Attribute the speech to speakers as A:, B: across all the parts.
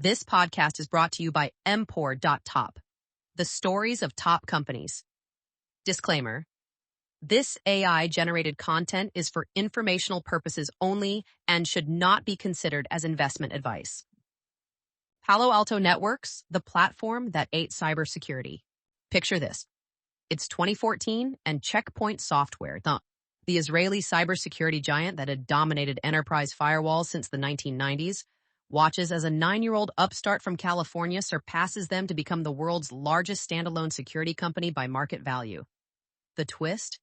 A: This podcast is brought to you by Empor.top, the stories of top companies. Disclaimer: this AI-generated content is for informational purposes only and should not be considered as investment advice. Palo Alto Networks, the platform that ate cybersecurity. Picture this. It's 2014 and Check Point Software, the Israeli cybersecurity giant that had dominated enterprise firewalls since the 1990s, watches as a 9-year-old upstart from California surpasses them to become the world's largest standalone security company by market value. The twist?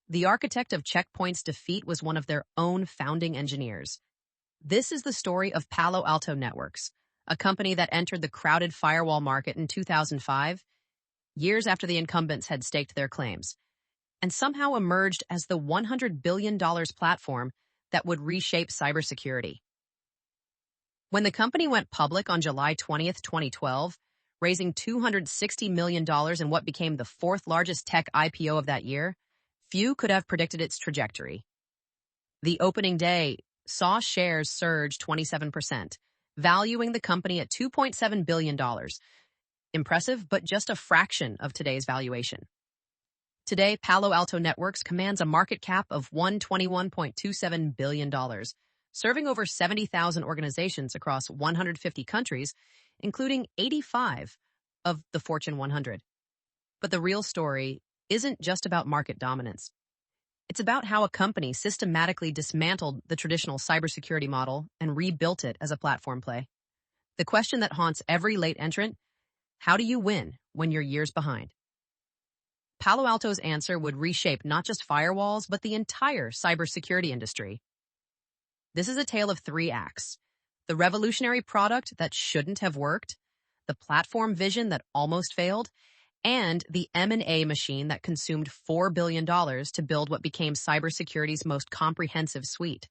A: The architect of Check Point's defeat was one of their own founding engineers. This is the story of Palo Alto Networks, a company that entered the crowded firewall market in 2005, years after the incumbents had staked their claims, and somehow emerged as the $100 billion platform that would reshape cybersecurity. When the company went public on July 20th, 2012, raising $260 million in what became the fourth largest tech IPO of that year, few could have predicted its trajectory. The opening day saw shares surge 27%, valuing the company at $2.7 billion. Impressive, but just a fraction of today's valuation. Today, Palo Alto Networks commands a market cap of $121.27 billion, serving over 70,000 organizations across 150 countries, including 85 of the Fortune 100. But the real story isn't just about market dominance. It's about how a company systematically dismantled the traditional cybersecurity model and rebuilt it as a platform play. The question that haunts every late entrant: how do you win when you're years behind? Palo Alto's answer would reshape not just firewalls, but the entire cybersecurity industry. This is a tale of 3 acts: the revolutionary product that shouldn't have worked, the platform vision that almost failed, and the M&A machine that consumed $4 billion to build what became cybersecurity's most comprehensive suite.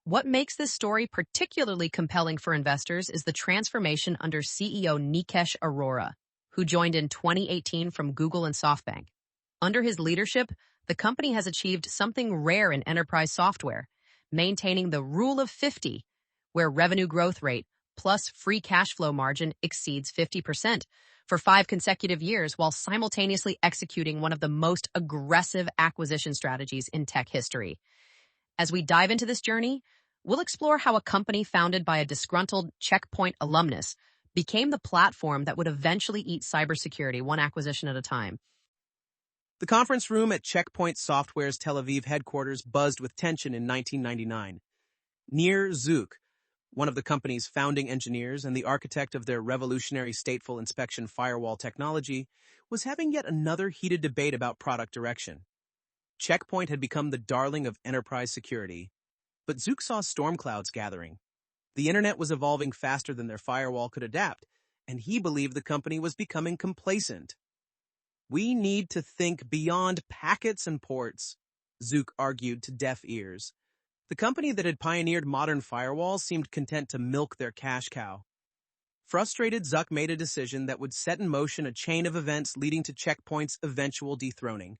A: What makes this story particularly compelling for investors is the transformation under CEO Nikesh Arora, who joined in 2018 from Google and SoftBank. Under his leadership, the company has achieved something rare in enterprise software, maintaining the rule of 50, where revenue growth rate plus free cash flow margin exceeds 50% for 5 consecutive years, while simultaneously executing one of the most aggressive acquisition strategies in tech history. As we dive into this journey, we'll explore how a company founded by a disgruntled Check Point alumnus became the platform that would eventually eat cybersecurity one acquisition at a time.
B: The conference room at Check Point Software's Tel Aviv headquarters buzzed with tension in 1999. Nir Zuk, one of the company's founding engineers and the architect of their revolutionary stateful inspection firewall technology, was having yet another heated debate about product direction. Check Point had become the darling of enterprise security, but Zuk saw storm clouds gathering. The internet was evolving faster than their firewall could adapt, and he believed the company was becoming complacent. "We need to think beyond packets and ports," Zuk argued to deaf ears. The company that had pioneered modern firewalls seemed content to milk their cash cow. Frustrated, Zuk made a decision that would set in motion a chain of events leading to Check Point's eventual dethroning.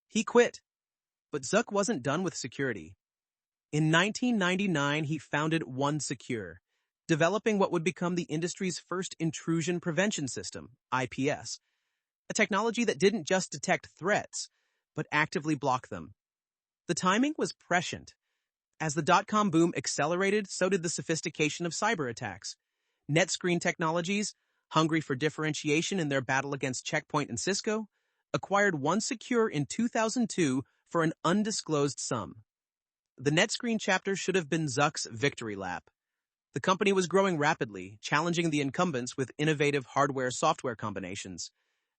B: He quit. But Zuk wasn't done with security. In 1999, he founded OneSecure, developing what would become the industry's first intrusion prevention system, IPS, a technology that didn't just detect threats, but actively block them. The timing was prescient. As the dot-com boom accelerated, so did the sophistication of cyber attacks. NetScreen Technologies, hungry for differentiation in their battle against Check Point and Cisco, acquired OneSecure in 2002 for an undisclosed sum. The NetScreen chapter should have been Zuk's victory lap. The company was growing rapidly, challenging the incumbents with innovative hardware-software combinations.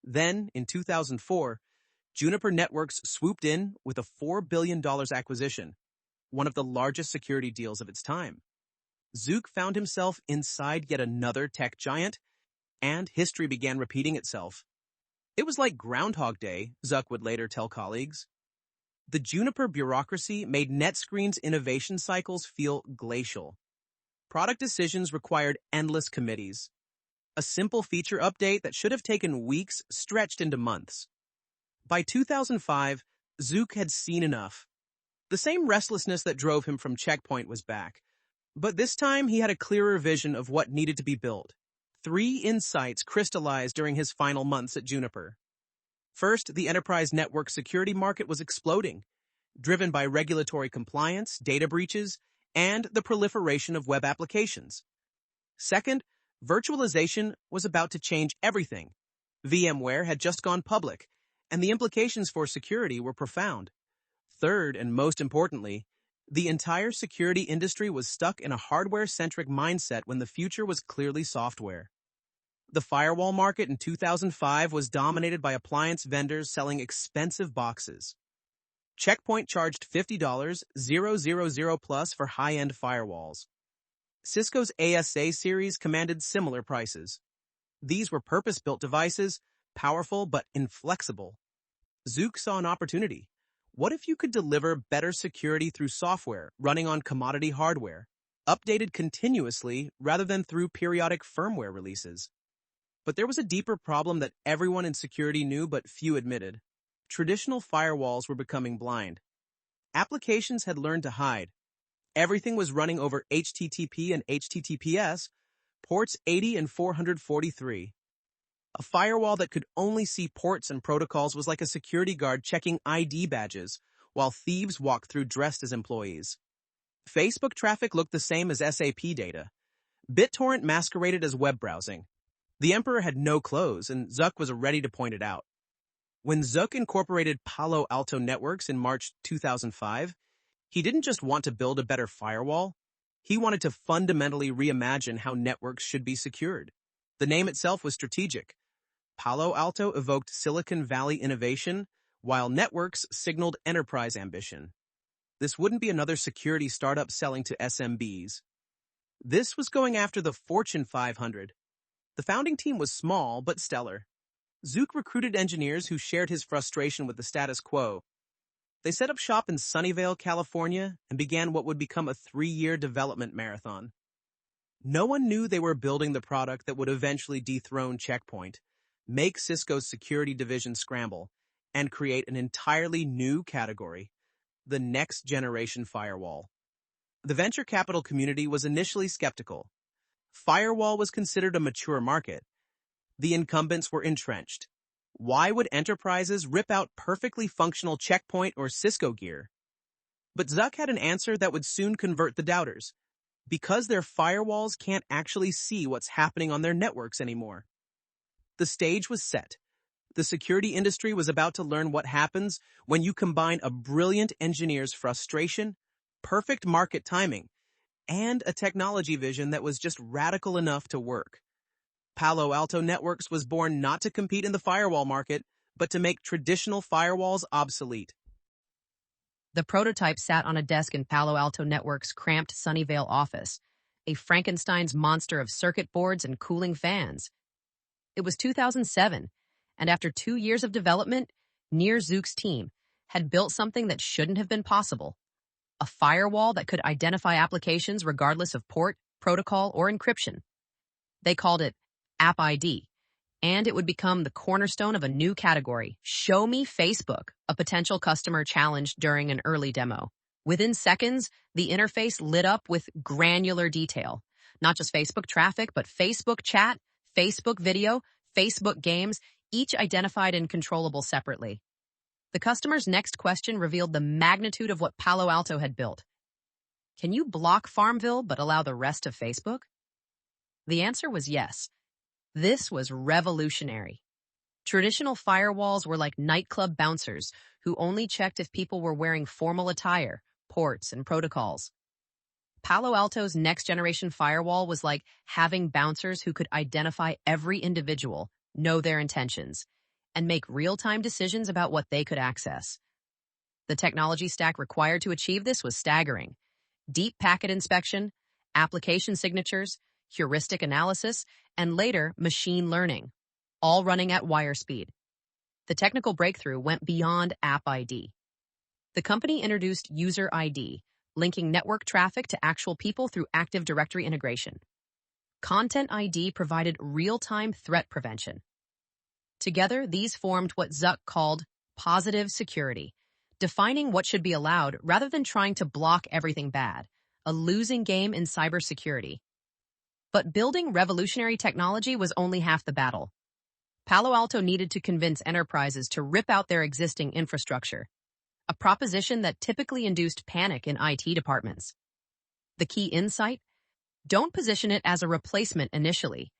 B: Then, in 2004, Juniper Networks swooped in with a $4 billion acquisition, one of the largest security deals of its time. Zuk found himself inside yet another tech giant, and history began repeating itself. It was like Groundhog Day, Zuk would later tell colleagues. The Juniper bureaucracy made NetScreen's innovation cycles feel glacial. Product decisions required endless committees. A simple feature update that should have taken weeks stretched into months. By 2005, Zuk had seen enough. The same restlessness that drove him from Check Point was back. But this time, he had a clearer vision of what needed to be built. Three insights crystallized during his final months at Juniper. First, the enterprise network security market was exploding, driven by regulatory compliance, data breaches, and the proliferation of web applications. Second, virtualization was about to change everything. VMware had just gone public, and the implications for security were profound. Third, and most importantly, the entire security industry was stuck in a hardware-centric mindset when the future was clearly software. The firewall market in 2005 was dominated by appliance vendors selling expensive boxes. Check Point charged $50,000 plus for high-end firewalls. Cisco's ASA series commanded similar prices. These were purpose-built devices, powerful but inflexible. Zuk saw an opportunity. What if you could deliver better security through software running on commodity hardware, updated continuously rather than through periodic firmware releases? But there was a deeper problem that everyone in security knew but few admitted. Traditional firewalls were becoming blind. Applications had learned to hide. Everything was running over HTTP and HTTPS, ports 80 and 443. A firewall that could only see ports and protocols was like a security guard checking ID badges, while thieves walked through dressed as employees. Facebook traffic looked the same as SAP data. BitTorrent masqueraded as web browsing. The emperor had no clothes, and Zuk was ready to point it out. When Zuk incorporated Palo Alto Networks in March 2005, he didn't just want to build a better firewall, he wanted to fundamentally reimagine how networks should be secured. The name itself was strategic. Palo Alto evoked Silicon Valley innovation, while networks signaled enterprise ambition. This wouldn't be another security startup selling to SMBs. This was going after the Fortune 500. The founding team was small but stellar. Zuk recruited engineers who shared his frustration with the status quo. They set up shop in Sunnyvale, California, and began what would become a 3-year development marathon. No one knew they were building the product that would eventually dethrone Check Point, make Cisco's security division scramble, and create an entirely new category, the next-generation firewall. The venture capital community was initially skeptical. Firewall was considered a mature market. The incumbents were entrenched. Why would enterprises rip out perfectly functional Check Point or Cisco gear? But Zuk had an answer that would soon convert the doubters. Because their firewalls can't actually see what's happening on their networks anymore. The stage was set. The security industry was about to learn what happens when you combine a brilliant engineer's frustration, perfect market timing, and a technology vision that was just radical enough to work. Palo Alto Networks was born not to compete in the firewall market, but to make traditional firewalls obsolete.
A: The prototype sat on a desk in Palo Alto Networks' cramped Sunnyvale office, a Frankenstein's monster of circuit boards and cooling fans. It was 2007, and after 2 years of development, Nir Zuk's team had built something that shouldn't have been possible. A firewall that could identify applications regardless of port, protocol, or encryption. They called it App ID, and it would become the cornerstone of a new category, Show Me Facebook, a potential customer challenged during an early demo. Within seconds, the interface lit up with granular detail. Not just Facebook traffic, but Facebook chat, Facebook video, Facebook games, each identified and controllable separately. The customer's next question revealed the magnitude of what Palo Alto had built. Can you block Farmville but allow the rest of Facebook? The answer was yes. This was revolutionary. Traditional firewalls were like nightclub bouncers who only checked if people were wearing formal attire, ports, and protocols. Palo Alto's next-generation firewall was like having bouncers who could identify every individual, know their intentions, and make real-time decisions about what they could access. The technology stack required to achieve this was staggering. Deep packet inspection, application signatures, heuristic analysis, and later machine learning, all running at wire speed. The technical breakthrough went beyond App ID. The company introduced User ID, linking network traffic to actual people through Active Directory integration. Content ID provided real-time threat prevention. Together, these formed what Zuk called positive security, defining what should be allowed rather than trying to block everything bad, a losing game in cybersecurity. But building revolutionary technology was only half the battle. Palo Alto needed to convince enterprises to rip out their existing infrastructure, a proposition that typically induced panic in IT departments. The key insight? Don't position it as a replacement initially.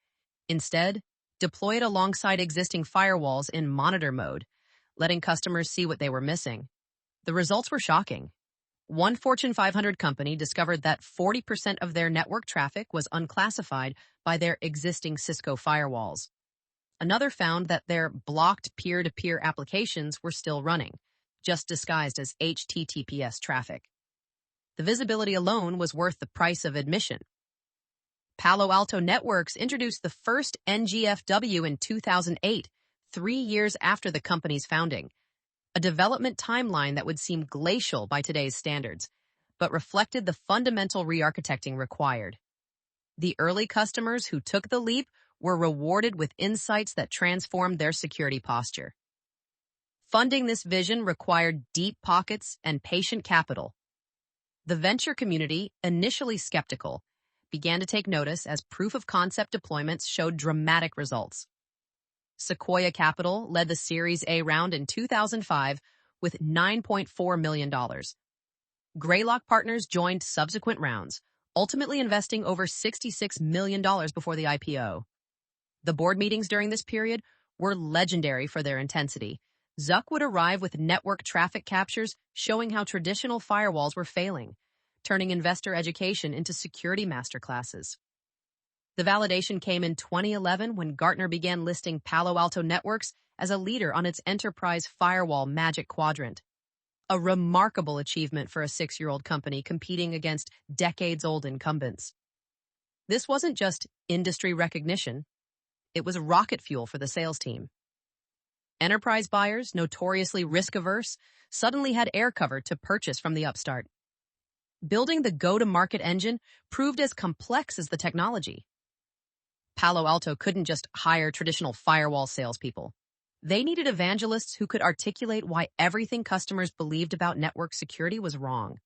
A: Instead, deploy it alongside existing firewalls in monitor mode, letting customers see what they were missing. The results were shocking. One Fortune 500 company discovered that 40% of their network traffic was unclassified by their existing Cisco firewalls. Another found that their blocked peer-to-peer applications were still running, just disguised as HTTPS traffic. The visibility alone was worth the price of admission. Palo Alto Networks introduced the first NGFW in 2008, 3 years after the company's founding, a development timeline that would seem glacial by today's standards, but reflected the fundamental re-architecting required. The early customers who took the leap were rewarded with insights that transformed their security posture. Funding this vision required deep pockets and patient capital. The venture community, initially skeptical, began to take notice as proof-of-concept deployments showed dramatic results. Sequoia Capital led the Series A round in 2005 with $9.4 million. Greylock Partners joined subsequent rounds, ultimately investing over $66 million before the IPO. The board meetings during this period were legendary for their intensity. Zuk would arrive with network traffic captures showing how traditional firewalls were failing, turning investor education into security masterclasses. The validation came in 2011 when Gartner began listing Palo Alto Networks as a leader on its enterprise firewall Magic Quadrant. A remarkable achievement for a 6-year-old company competing against decades-old incumbents. This wasn't just industry recognition. It was rocket fuel for the sales team. Enterprise buyers, notoriously risk-averse, suddenly had air cover to purchase from the upstart. Building the go-to-market engine proved as complex as the technology. Palo Alto couldn't just hire traditional firewall salespeople. They needed evangelists who could articulate why everything customers believed about network security was wrong.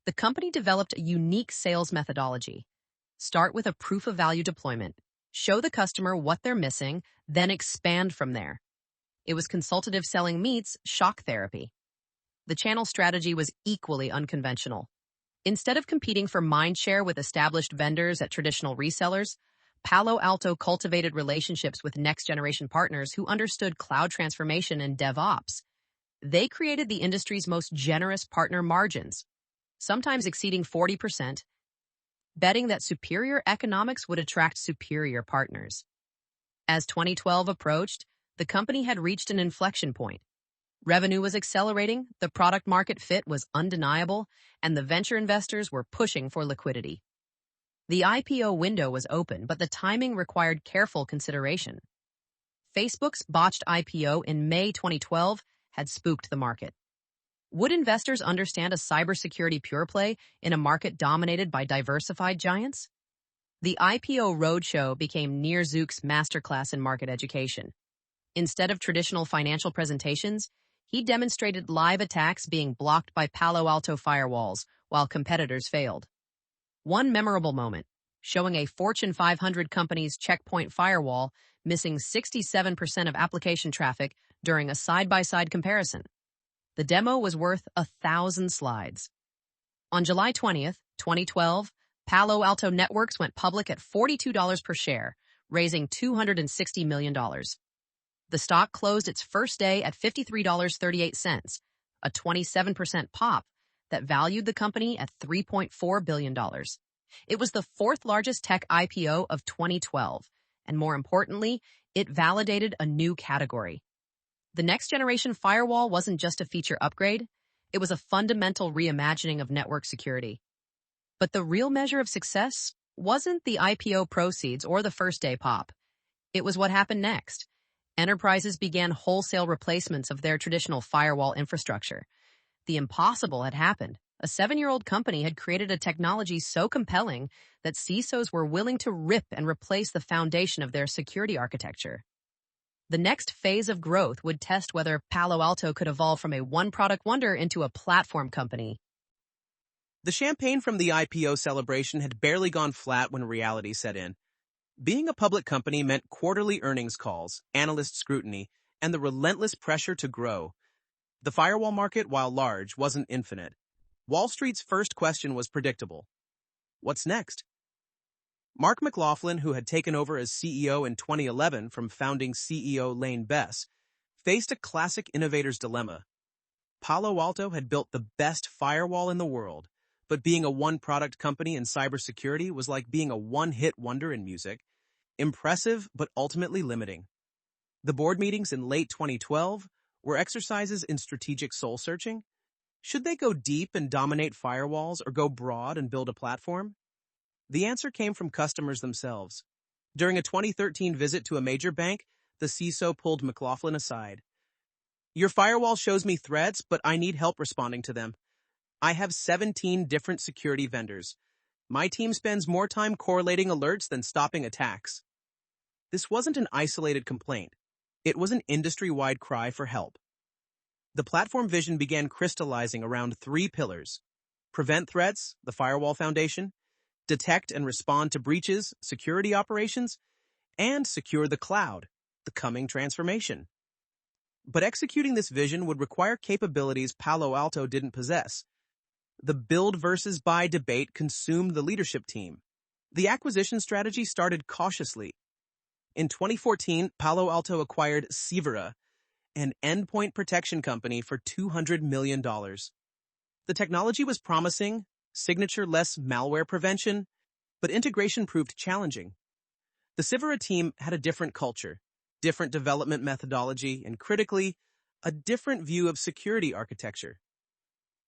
A: The company developed a unique sales methodology. Start with a proof-of-value deployment. Show the customer what they're missing, then expand from there. It was consultative selling meets shock therapy. The channel strategy was equally unconventional. Instead of competing for mind share with established vendors at traditional resellers, Palo Alto cultivated relationships with next-generation partners who understood cloud transformation and DevOps. They created the industry's most generous partner margins, sometimes exceeding 40%, betting that superior economics would attract superior partners. As 2012 approached, the company had reached an inflection point. Revenue was accelerating, the product market fit was undeniable, and the venture investors were pushing for liquidity. The IPO window was open, but the timing required careful consideration. Facebook's botched IPO in May 2012 had spooked the market. Would investors understand a cybersecurity pure play in a market dominated by diversified giants? The IPO roadshow became Nir Zuk's masterclass in market education. Instead of traditional financial presentations, he demonstrated live attacks being blocked by Palo Alto firewalls while competitors failed. One memorable moment, showing a Fortune 500 company's checkpoint firewall missing 67% of application traffic during a side-by-side comparison. The demo was worth 1,000 slides. On July 20th, 2012, Palo Alto Networks went public at $42 per share, raising $260 million. The stock closed its first day at $53.38, a 27% pop that valued the company at $3.4 billion. It was the fourth largest tech IPO of 2012, and more importantly, it validated a new category. The next-generation firewall wasn't just a feature upgrade, it was a fundamental reimagining of network security. But the real measure of success wasn't the IPO proceeds or the first-day pop. It was what happened next. Enterprises began wholesale replacements of their traditional firewall infrastructure. The impossible had happened. A 7-year-old company had created a technology so compelling that CISOs were willing to rip and replace the foundation of their security architecture. The next phase of growth would test whether Palo Alto could evolve from a one-product wonder into a platform company.
B: The champagne from the IPO celebration had barely gone flat when reality set in. Being a public company meant quarterly earnings calls, analyst scrutiny, and the relentless pressure to grow. The firewall market, while large, wasn't infinite. Wall Street's first question was predictable. What's next? Mark McLaughlin, who had taken over as CEO in 2011 from founding CEO Lane Bess, faced a classic innovator's dilemma. Palo Alto had built the best firewall in the world, but being a one-product company in cybersecurity was like being a one-hit wonder in music, impressive but ultimately limiting. The board meetings in late 2012 were exercises in strategic soul-searching. Should they go deep and dominate firewalls or go broad and build a platform? The answer came from customers themselves. During a 2013 visit to a major bank, the CISO pulled McLaughlin aside. "Your firewall shows me threats, but I need help responding to them. I have 17 different security vendors. My team spends more time correlating alerts than stopping attacks." This wasn't an isolated complaint. It was an industry-wide cry for help. The platform vision began crystallizing around three pillars: prevent threats, the firewall foundation; detect and respond to breaches, security operations; and secure the cloud, the coming transformation. But executing this vision would require capabilities Palo Alto didn't possess. The build versus buy debate consumed the leadership team. The acquisition strategy started cautiously. In 2014, Palo Alto acquired Cyvera, an endpoint protection company, for $200 million. The technology was promising, signature-less malware prevention, but integration proved challenging. The Cyvera team had a different culture, different development methodology, and critically, a different view of security architecture.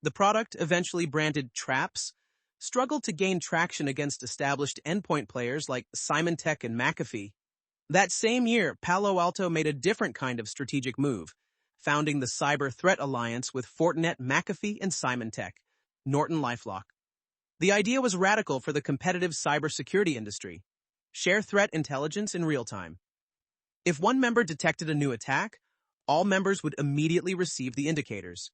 B: The product, eventually branded Traps, struggled to gain traction against established endpoint players like Symantec and McAfee. That same year, Palo Alto made a different kind of strategic move, founding the Cyber Threat Alliance with Fortinet, McAfee, and Symantec, NortonLifeLock. The idea was radical for the competitive cybersecurity industry: share threat intelligence in real time. If one member detected a new attack, all members would immediately receive the indicators.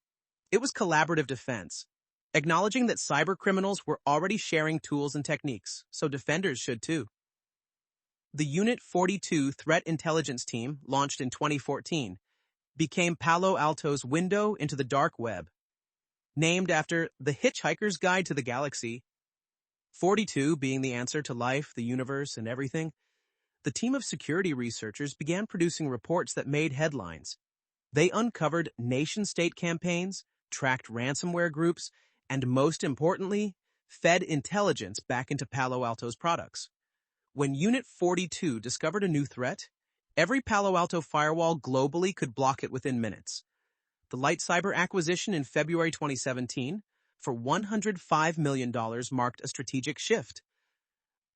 B: It was collaborative defense, acknowledging that cyber criminals were already sharing tools and techniques, so defenders should too. The Unit 42 Threat Intelligence Team, launched in 2014, became Palo Alto's window into the dark web. Named after The Hitchhiker's Guide to the Galaxy, 42 being the answer to life, the universe, and everything, the team of security researchers began producing reports that made headlines. They uncovered nation-state campaigns, tracked ransomware groups, and most importantly, fed intelligence back into Palo Alto's products. When Unit 42 discovered a new threat, every Palo Alto firewall globally could block it within minutes. The LightCyber acquisition in February 2017 for $105 million marked a strategic shift.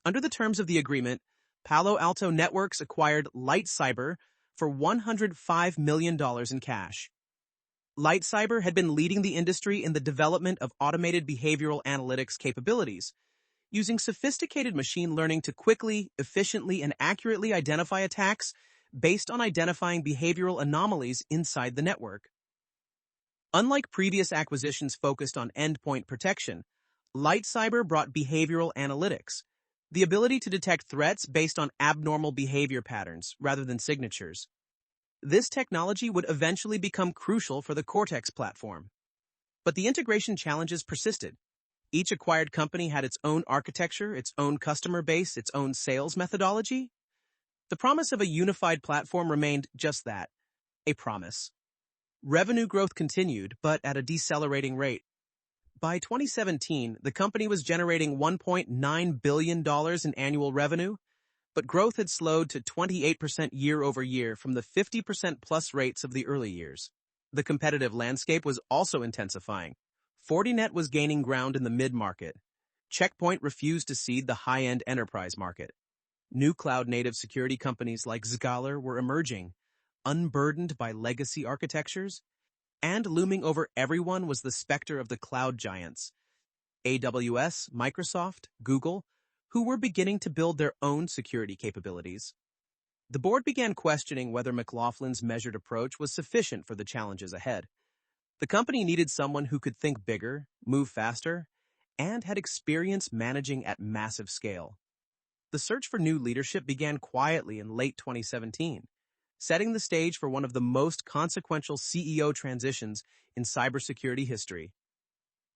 B: Under the terms of the agreement, Palo Alto Networks acquired LightCyber for $105 million in cash. LightCyber had been leading the industry in the development of automated behavioral analytics capabilities, using sophisticated machine learning to quickly, efficiently, and accurately identify attacks based on identifying behavioral anomalies inside the network. Unlike previous acquisitions focused on endpoint protection, LightCyber brought behavioral analytics, the ability to detect threats based on abnormal behavior patterns rather than signatures. This technology would eventually become crucial for the Cortex platform. But the integration challenges persisted. Each acquired company had its own architecture, its own customer base, its own sales methodology. The promise of a unified platform remained just that, a promise. Revenue growth continued, but at a decelerating rate. By 2017, the company was generating $1.9 billion in annual revenue, but growth had slowed to 28% year over year from the 50% plus rates of the early years. The competitive landscape was also intensifying. Fortinet was gaining ground in the mid-market. Check Point refused to cede the high-end enterprise market. New cloud-native security companies like Zscaler were emerging, unburdened by legacy architectures, and looming over everyone was the specter of the cloud giants, AWS, Microsoft, Google, who were beginning to build their own security capabilities. The board began questioning whether McLaughlin's measured approach was sufficient for the challenges ahead. The company needed someone who could think bigger, move faster, and had experience managing at massive scale. The search for new leadership began quietly in late 2017, setting the stage for one of the most consequential CEO transitions in cybersecurity history.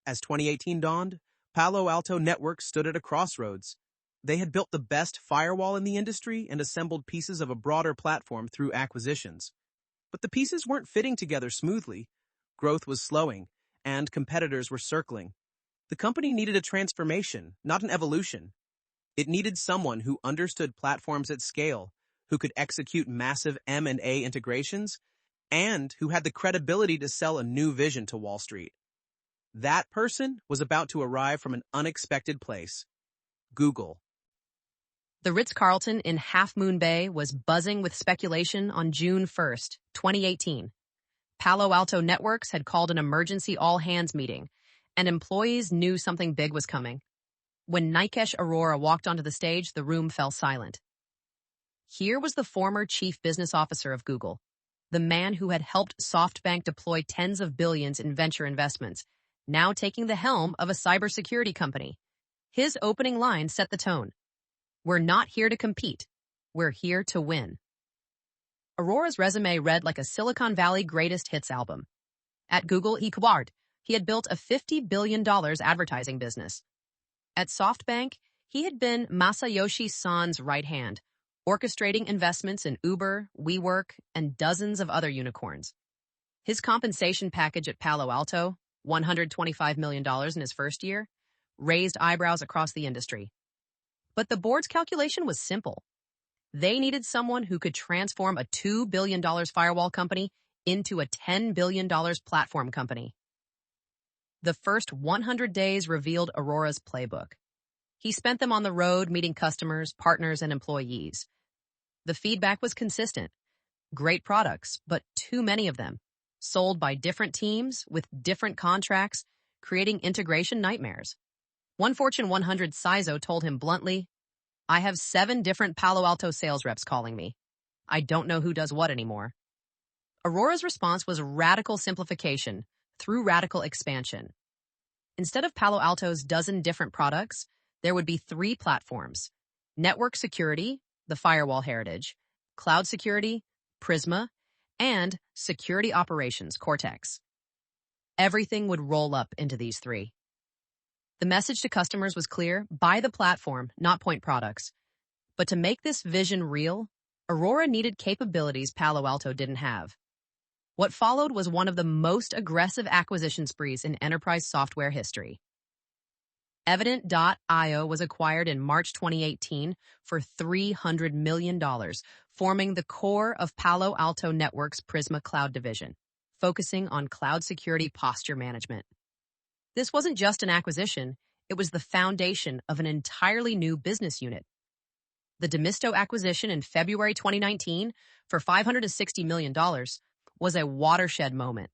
B: As 2018 dawned, Palo Alto Networks stood at a crossroads. They had built the best firewall in the industry and assembled pieces of a broader platform through acquisitions. But the pieces weren't fitting together smoothly. Growth was slowing, and competitors were circling. The company needed a transformation, not an evolution. It needed someone who understood platforms at scale, who could execute massive M&A integrations, and who had the credibility to sell a new vision to Wall Street. That person was about to arrive from an unexpected place: Google.
A: The Ritz-Carlton in Half Moon Bay was buzzing with speculation on June 1st, 2018. Palo Alto Networks had called an emergency all-hands meeting, and employees knew something big was coming. When Nikesh Arora walked onto the stage, the room fell silent. Here was the former chief business officer of Google, the man who had helped SoftBank deploy tens of billions in venture investments, now taking the helm of a cybersecurity company. His opening line set the tone. "We're not here to compete. We're here to win." Arora's resume read like a Silicon Valley greatest hits album. At Google, he had built a $50 billion advertising business. At SoftBank, he had been Masayoshi Son's right hand, orchestrating investments in Uber, WeWork, and dozens of other unicorns. His compensation package at Palo Alto, $125 million in his first year, raised eyebrows across the industry. But the board's calculation was simple. They needed someone who could transform a $2 billion firewall company into a $10 billion platform company. The first 100 days revealed Arora's playbook. He spent them on the road meeting customers, partners, and employees. The feedback was consistent. Great products, but too many of them. Sold by different teams with different contracts, creating integration nightmares. One Fortune 100 CISO told him bluntly, "I have 7 different Palo Alto sales reps calling me. I don't know who does what anymore." Arora's response was radical simplification through radical expansion. Instead of Palo Alto's dozen different products, there would be 3 platforms: network security, the firewall heritage; cloud security, Prisma; and security operations, Cortex. Everything would roll up into these 3. The message to customers was clear: buy the platform, not point products. But to make this vision real, Arora needed capabilities Palo Alto didn't have. What followed was one of the most aggressive acquisition sprees in enterprise software history. Evident.io was acquired in March 2018 for $300 million, forming the core of Palo Alto Networks' Prisma Cloud division, focusing on cloud security posture management. This wasn't just an acquisition, it was the foundation of an entirely new business unit. The Demisto acquisition in February 2019 for $560 million was a watershed moment.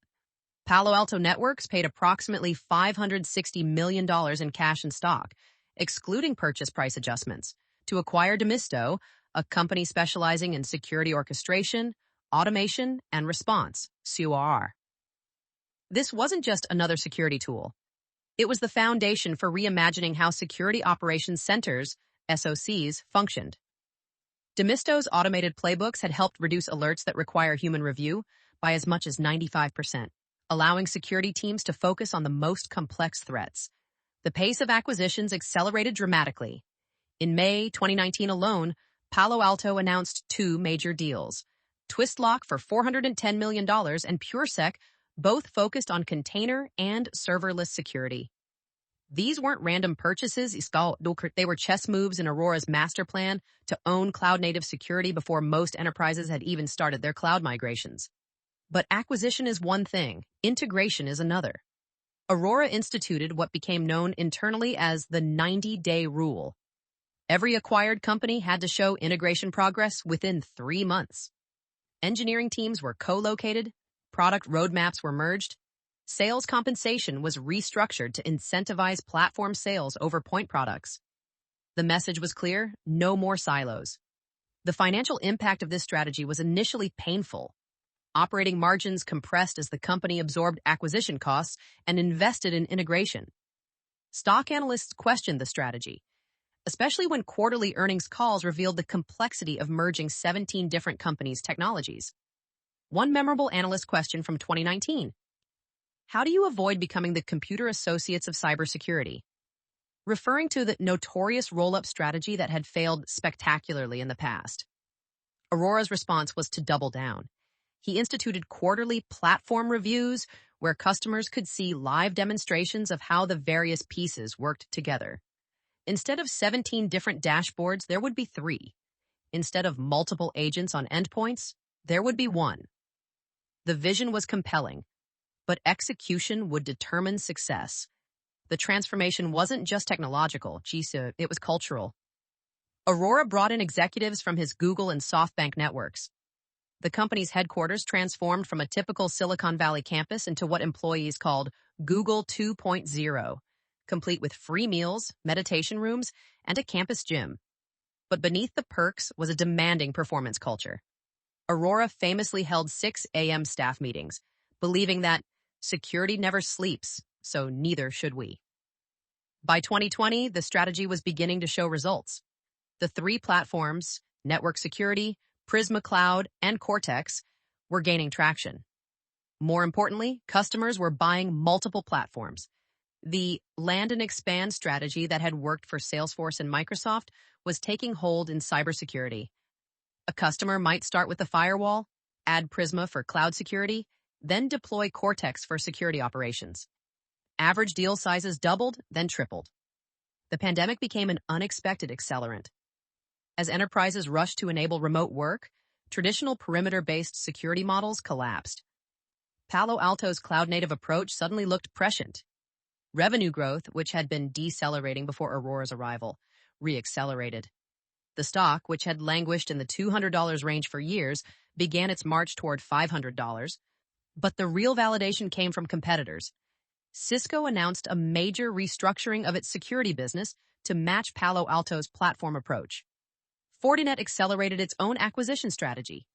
A: Palo Alto Networks paid approximately $560 million in cash and stock, excluding purchase price adjustments, to acquire Demisto, a company specializing in security orchestration, automation, and response, COR. This wasn't just another security tool. It was the foundation for reimagining how security operations centers, SOCs, functioned. Demisto's automated playbooks had helped reduce alerts that require human review by as much as 95%, allowing security teams to focus on the most complex threats. The pace of acquisitions accelerated dramatically. In May 2019 alone, Palo Alto announced 2 major deals: Twistlock for $410 million and PureSec, both focused on container and serverless security. These weren't random purchases, they were chess moves in Arora's master plan to own cloud-native security before most enterprises had even started their cloud migrations. But acquisition is one thing, integration is another. Arora instituted what became known internally as the 90-day rule. Every acquired company had to show integration progress within 3 months. Engineering teams were co-located, product roadmaps were merged, sales compensation was restructured to incentivize platform sales over point products. The message was clear: no more silos. The financial impact of this strategy was initially painful. Operating margins compressed as the company absorbed acquisition costs and invested in integration. Stock analysts questioned the strategy, especially when quarterly earnings calls revealed the complexity of merging 17 different companies' technologies. One memorable analyst question from 2019: how do you avoid becoming the computer associates of cybersecurity? Referring to the notorious roll-up strategy that had failed spectacularly in the past. Arora's response was to double down. He instituted quarterly platform reviews where customers could see live demonstrations of how the various pieces worked together. Instead of 17 different dashboards, there would be 3. Instead of multiple agents on endpoints, there would be 1. The vision was compelling, but execution would determine success. The transformation wasn't just technological, it was cultural. Arora brought in executives from his Google and SoftBank networks. The company's headquarters transformed from a typical Silicon Valley campus into what employees called Google 2.0, complete with free meals, meditation rooms, and a campus gym. But beneath the perks was a demanding performance culture. Arora famously held 6 a.m. staff meetings, believing that security never sleeps, so neither should we. By 2020, the strategy was beginning to show results. The 3 platforms, Network Security, Prisma Cloud, and Cortex, were gaining traction. More importantly, customers were buying multiple platforms. The land and expand strategy that had worked for Salesforce and Microsoft was taking hold in cybersecurity. A customer might start with the firewall, add Prisma for cloud security, then deploy Cortex for security operations. Average deal sizes doubled, then tripled. The pandemic became an unexpected accelerant. As enterprises rushed to enable remote work, traditional perimeter-based security models collapsed. Palo Alto's cloud-native approach suddenly looked prescient. Revenue growth, which had been decelerating before Arora's arrival, re-accelerated. The stock, which had languished in the $200 range for years, began its march toward $500, but the real validation came from competitors. Cisco announced a major restructuring of its security business to match Palo Alto's platform approach. Fortinet accelerated its own acquisition strategy.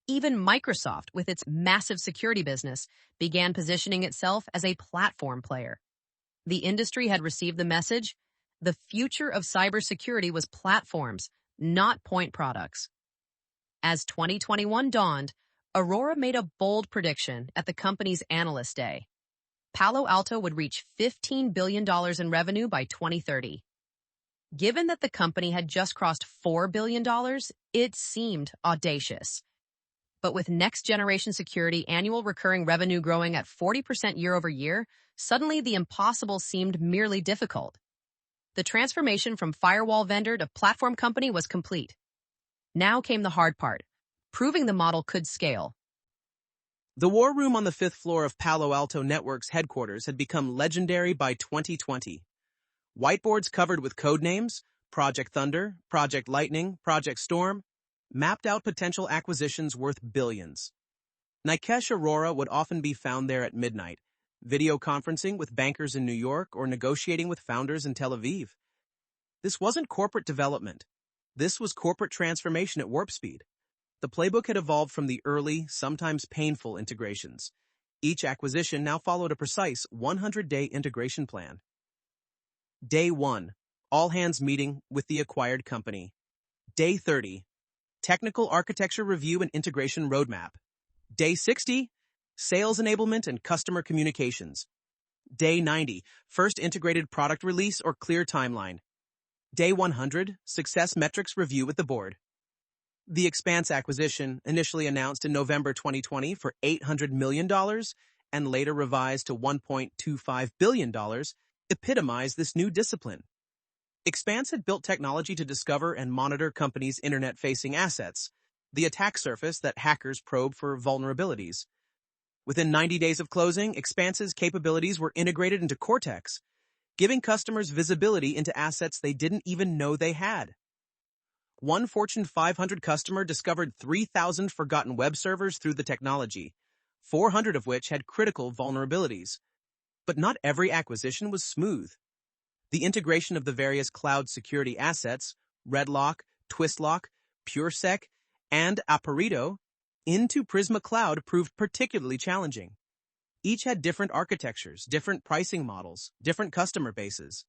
A: Even Microsoft, with its massive security business, began positioning itself as a platform player. The industry had received the message: the future of cybersecurity was platforms, not point products. As 2021 dawned, Arora made a bold prediction at the company's Analyst Day. Palo Alto would reach $15 billion in revenue by 2030. Given that the company had just crossed $4 billion, it seemed audacious. But with next-generation security annual recurring revenue growing at 40% year over year, suddenly the impossible seemed merely difficult. The transformation from firewall vendor to platform company was complete. Now came the hard part, proving the model could scale.
B: The war room on the 5th floor of Palo Alto Networks headquarters had become legendary by 2020. Whiteboards covered with code names, Project Thunder, Project Lightning, Project Storm, mapped out potential acquisitions worth billions. Nikesh Arora would often be found there at midnight, video conferencing with bankers in New York or negotiating with founders in Tel Aviv. This wasn't corporate development. This was corporate transformation at warp speed. The playbook had evolved from the early, sometimes painful integrations. Each acquisition now followed a precise 100-day integration plan. Day 1, all-hands meeting with the acquired company. Day 30, technical architecture review and integration roadmap. Day 60, sales enablement and customer communications. Day 90, first integrated product release or clear timeline. Day 100, success metrics review with the board. The Expanse acquisition, initially announced in November 2020 for $800 million and later revised to $1.25 billion, epitomized this new discipline. Expanse had built technology to discover and monitor companies' internet-facing assets, the attack surface that hackers probe for vulnerabilities. Within 90 days of closing, Expanse's capabilities were integrated into Cortex, giving customers visibility into assets they didn't even know they had. One Fortune 500 customer discovered 3,000 forgotten web servers through the technology, 400 of which had critical vulnerabilities. But not every acquisition was smooth. The integration of the various cloud security assets, RedLock, TwistLock, PureSec, and Aperito, into Prisma Cloud proved particularly challenging. Each had different architectures, different pricing models, different customer bases.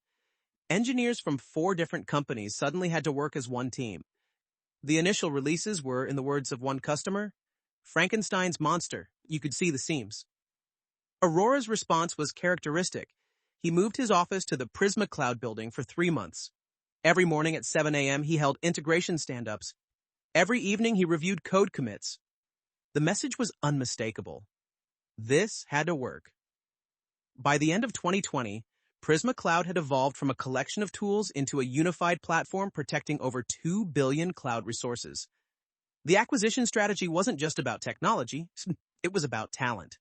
B: Engineers from 4 different companies suddenly had to work as one team. The initial releases were, in the words of one customer, Frankenstein's monster. You could see the seams. Arora's response was characteristic. He moved his office to the Prisma Cloud building for 3 months. Every morning at 7 a.m., he held integration stand-ups. Every evening, he reviewed code commits. The message was unmistakable. This had to work. By the end of 2020, Prisma Cloud had evolved from a collection of tools into a unified platform protecting over 2 billion cloud resources. The acquisition strategy wasn't just about technology, it was about talent.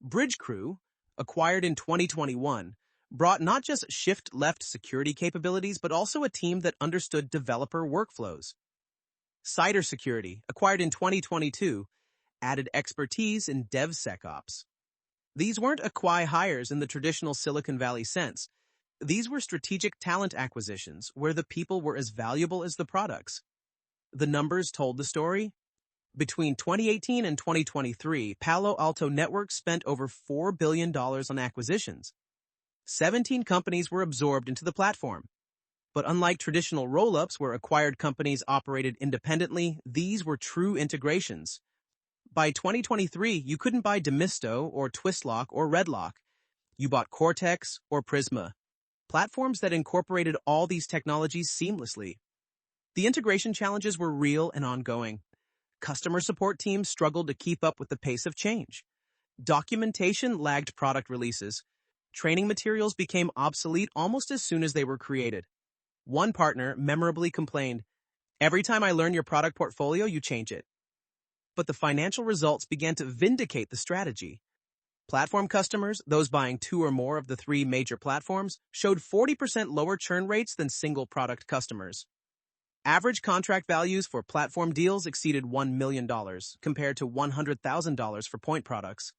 B: Bridgecrew, acquired in 2021, brought not just shift-left security capabilities, but also a team that understood developer workflows. Cybersecurity, acquired in 2022, added expertise in DevSecOps. These weren't acqui hires in the traditional Silicon Valley sense. These were strategic talent acquisitions where the people were as valuable as the products. The numbers told the story. Between 2018 and 2023, Palo Alto Networks spent over $4 billion on acquisitions. 17 companies were absorbed into the platform. But unlike traditional roll-ups where acquired companies operated independently, these were true integrations. By 2023, you couldn't buy Demisto or Twistlock or Redlock. You bought Cortex or Prisma, platforms that incorporated all these technologies seamlessly. The integration challenges were real and ongoing. Customer support teams struggled to keep up with the pace of change. Documentation lagged product releases. Training materials became obsolete almost as soon as they were created. One partner memorably complained, "Every time I learn your product portfolio, you change it." But the financial results began to vindicate the strategy. Platform customers, those buying 2 or more of the 3 major platforms, showed 40% lower churn rates than single-product customers. Average contract values for platform deals exceeded $1 million, compared to $100,000 for point products.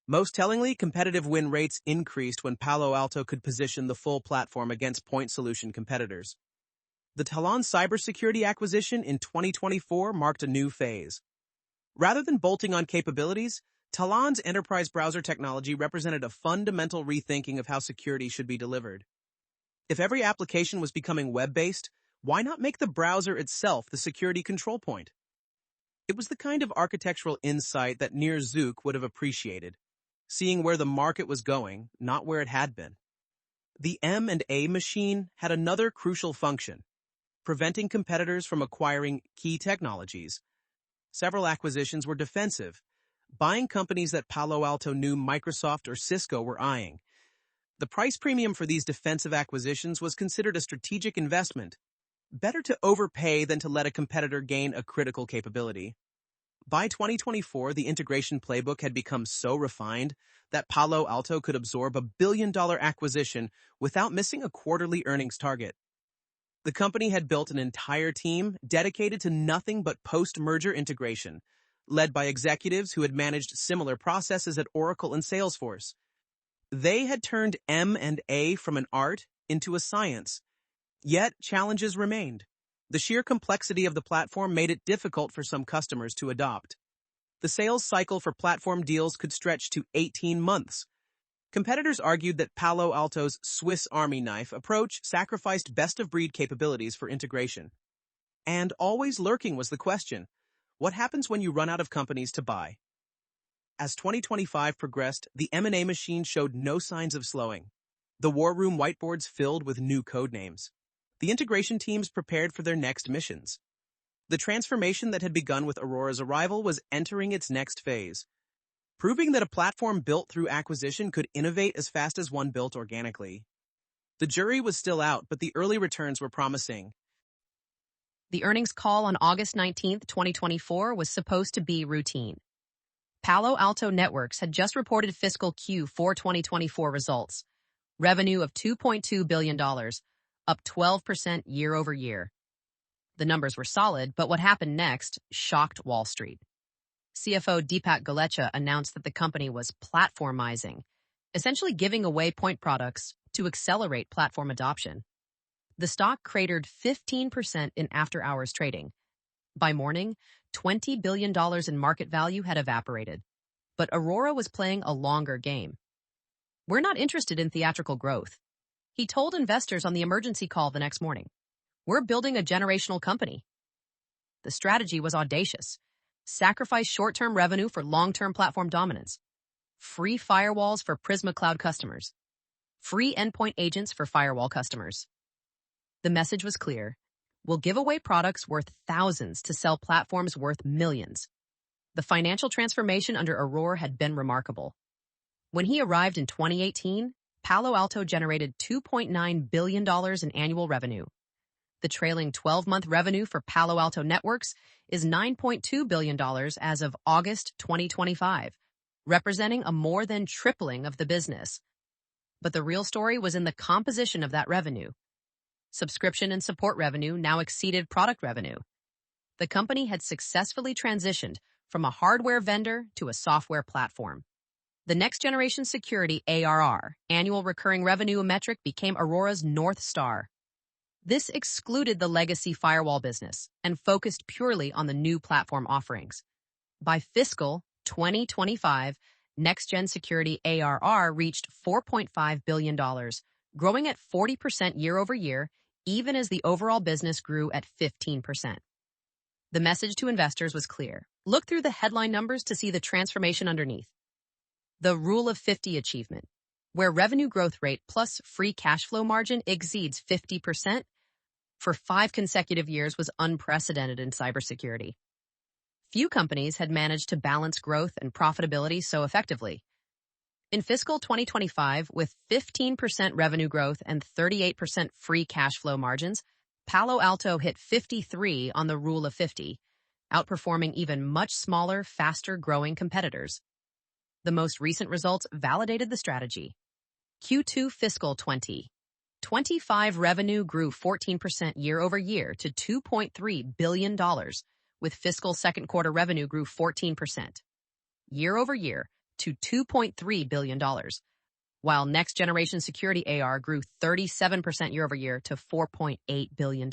B: Most tellingly, competitive win rates increased when Palo Alto could position the full platform against point solution competitors. The Talon Cybersecurity acquisition in 2024 marked a new phase. Rather than bolting on capabilities, Talon's enterprise browser technology represented a fundamental rethinking of how security should be delivered. If every application was becoming web-based, why not make the browser itself the security control point? It was the kind of architectural insight that Nir Zuk would have appreciated, seeing where the market was going, not where it had been. The M&A machine had another crucial function, preventing competitors from acquiring key technologies. Several acquisitions were defensive, buying companies that Palo Alto knew Microsoft or Cisco were eyeing. The price premium for these defensive acquisitions was considered a strategic investment. Better to overpay than to let a competitor gain a critical capability. By 2024, the integration playbook had become so refined that Palo Alto could absorb a billion-dollar acquisition without missing a quarterly earnings target. The company had built an entire team dedicated to nothing but post-merger integration, led by executives who had managed similar processes at Oracle and Salesforce. They had turned M&A from an art into a science. Yet, challenges remained. The sheer complexity of the platform made it difficult for some customers to adopt. The sales cycle for platform deals could stretch to 18 months. Competitors argued that Palo Alto's Swiss Army knife approach sacrificed best-of-breed capabilities for integration. And always lurking was the question, what happens when you run out of companies to buy? As 2025 progressed, the M&A machine showed no signs of slowing. The war room whiteboards filled with new code names. The integration teams prepared for their next missions. The transformation that had begun with Arora's arrival was entering its next phase, proving that a platform built through acquisition could innovate as fast as one built organically. The jury was still out, but the early returns were promising.
A: The earnings call on August 19, 2024 was supposed to be routine. Palo Alto Networks had just reported fiscal Q4 2024 results. Revenue of $2.2 billion, up 12% year over year. The numbers were solid, but what happened next shocked Wall Street. CFO Deepak Galecha announced that the company was platformizing, essentially giving away point products to accelerate platform adoption. The stock cratered 15% in after-hours trading. By morning, $20 billion in market value had evaporated. But Arora was playing a longer game. "We're not interested in theatrical growth," he told investors on the emergency call the next morning. "We're building a generational company." The strategy was audacious. Sacrifice short-term revenue for long-term platform dominance. Free firewalls for Prisma Cloud customers. Free endpoint agents for firewall customers. The message was clear. We'll give away products worth thousands to sell platforms worth millions. The financial transformation under Arora had been remarkable. When he arrived in 2018, Palo Alto generated $2.9 billion in annual revenue. The trailing 12-month revenue for Palo Alto Networks is $9.2 billion as of August 2025, representing a more than tripling of the business. But the real story was in the composition of that revenue. Subscription and support revenue now exceeded product revenue. The company had successfully transitioned from a hardware vendor to a software platform. The next-generation security ARR, annual recurring revenue metric, became Aurora's North Star. This excluded the legacy firewall business and focused purely on the new platform offerings. By fiscal 2025, next-gen security ARR reached $4.5 billion, growing at 40% year-over-year, even as the overall business grew at 15%. The message to investors was clear. Look through the headline numbers to see the transformation underneath. The Rule of 50 achievement, where revenue growth rate plus free cash flow margin exceeds 50%, for 5 consecutive years, was unprecedented in cybersecurity. Few companies had managed to balance growth and profitability so effectively. In fiscal 2025, with 15% revenue growth and 38% free cash flow margins, Palo Alto hit 53 on the Rule of 50, outperforming even much smaller, faster-growing competitors. The most recent results validated the strategy. Q2 fiscal 2025 revenue grew 14% year-over-year to $2.3 billion, with fiscal second quarter revenue grew 14% year-over-year to $2.3 billion, while next-generation security AR grew 37% year-over-year to $4.8 billion.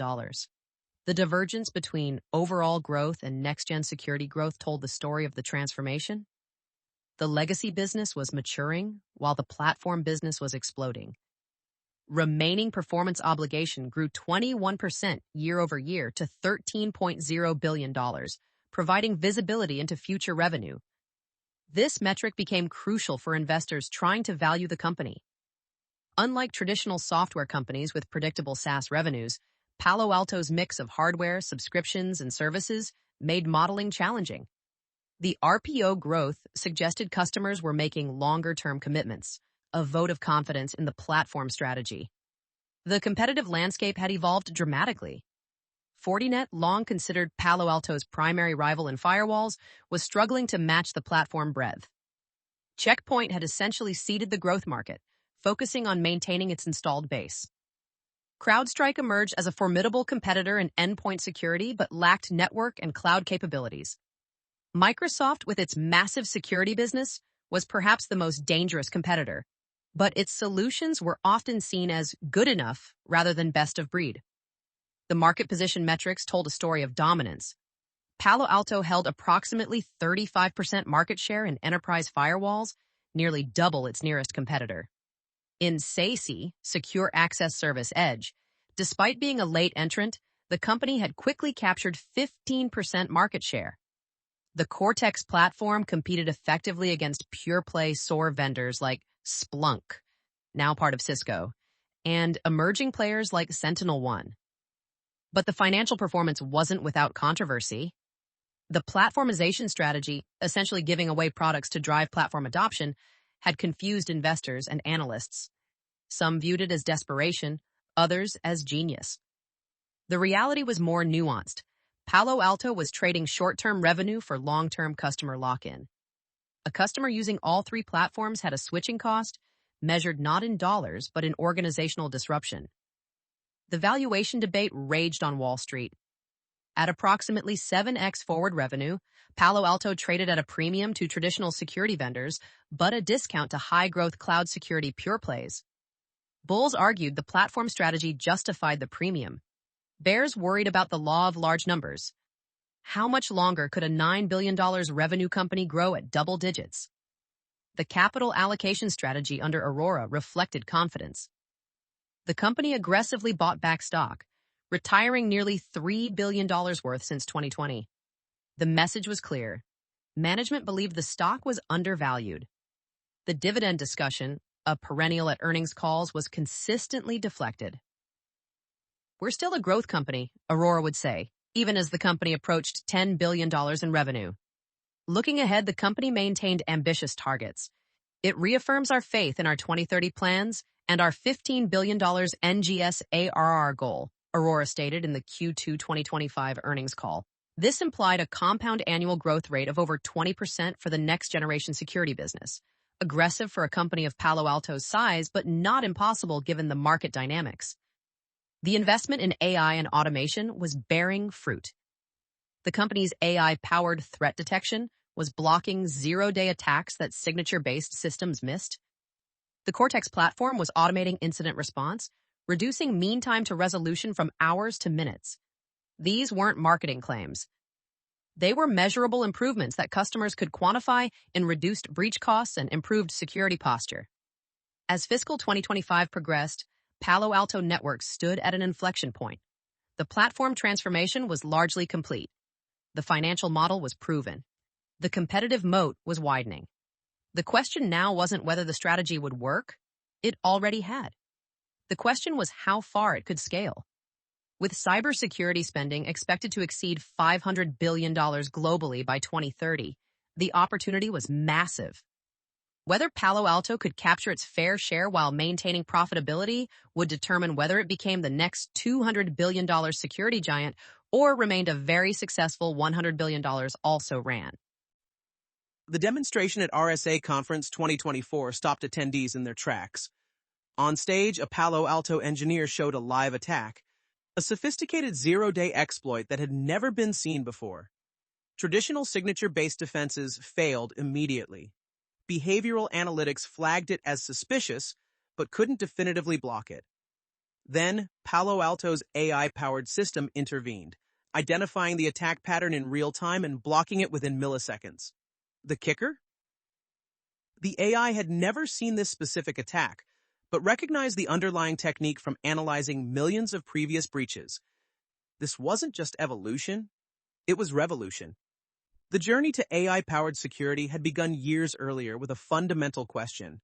A: The divergence between overall growth and next-gen security growth told the story of the transformation. The legacy business was maturing, while the platform business was exploding. Remaining performance obligation grew 21% year-over-year to $13.0 billion, providing visibility into future revenue. This metric became crucial for investors trying to value the company. Unlike traditional software companies with predictable SaaS revenues, Palo Alto's mix of hardware, subscriptions, and services made modeling challenging. The RPO growth suggested customers were making longer-term commitments, a vote of confidence in the platform strategy. The competitive landscape had evolved dramatically. Fortinet, long considered Palo Alto's primary rival in firewalls, was struggling to match the platform breadth. Check Point had essentially seeded the growth market, focusing on maintaining its installed base. CrowdStrike emerged as a formidable competitor in endpoint security but lacked network and cloud capabilities. Microsoft, with its massive security business, was perhaps the most dangerous competitor, but its solutions were often seen as good enough rather than best of breed. The market position metrics told a story of dominance. Palo Alto held approximately 35% market share in enterprise firewalls, nearly double its nearest competitor. In SASE, Secure Access Service Edge, despite being a late entrant, the company had quickly captured 15% market share. The Cortex platform competed effectively against pure-play SOAR vendors like Splunk, now part of Cisco, and emerging players like SentinelOne. But the financial performance wasn't without controversy. The platformization strategy, essentially giving away products to drive platform adoption, had confused investors and analysts. Some viewed it as desperation, others as genius. The reality was more nuanced. Palo Alto was trading short-term revenue for long-term customer lock-in. A customer using all 3 platforms had a switching cost, measured not in dollars but in organizational disruption. The valuation debate raged on Wall Street. At approximately 7x forward revenue, Palo Alto traded at a premium to traditional security vendors, but a discount to high-growth cloud security pure plays. Bulls argued the platform strategy justified the premium. Bears worried about the law of large numbers. How much longer could a $9 billion revenue company grow at double digits? The capital allocation strategy under Arora reflected confidence. The company aggressively bought back stock, retiring nearly $3 billion worth since 2020. The message was clear. Management believed the stock was undervalued. The dividend discussion, a perennial at earnings calls, was consistently deflected. We're still a growth company, Arora would say, even as the company approached $10 billion in revenue. Looking ahead, the company maintained ambitious targets. It reaffirms our faith in our 2030 plans and our $15 billion NGS ARR goal, Arora stated in the Q2 2025 earnings call. This implied a compound annual growth rate of over 20% for the next-generation security business. Aggressive for a company of Palo Alto's size, but not impossible given the market dynamics. The investment in AI and automation was bearing fruit. The company's AI-powered threat detection was blocking zero-day attacks that signature-based systems missed. The Cortex platform was automating incident response, reducing mean time to resolution from hours to minutes. These weren't marketing claims. They were measurable improvements that customers could quantify in reduced breach costs and improved security posture. As fiscal 2025 progressed, Palo Alto Networks stood at an inflection point. The platform transformation was largely complete. The financial model was proven. The competitive moat was widening. The question now wasn't whether the strategy would work. It already had. The question was how far it could scale. With cybersecurity spending expected to exceed $500 billion globally by 2030, the opportunity was massive. Whether Palo Alto could capture its fair share while maintaining profitability would determine whether it became the next $200 billion security giant or remained a very successful $100 billion also ran.
B: The demonstration at RSA Conference 2024 stopped attendees in their tracks. On stage, a Palo Alto engineer showed a live attack, a sophisticated zero-day exploit that had never been seen before. Traditional signature-based defenses failed immediately. Behavioral analytics flagged it as suspicious, but couldn't definitively block it. Then, Palo Alto's AI-powered system intervened, identifying the attack pattern in real time and blocking it within milliseconds. The kicker? The AI had never seen this specific attack, but recognized the underlying technique from analyzing millions of previous breaches. This wasn't just evolution, it was revolution. The journey to AI-powered security had begun years earlier with a fundamental question.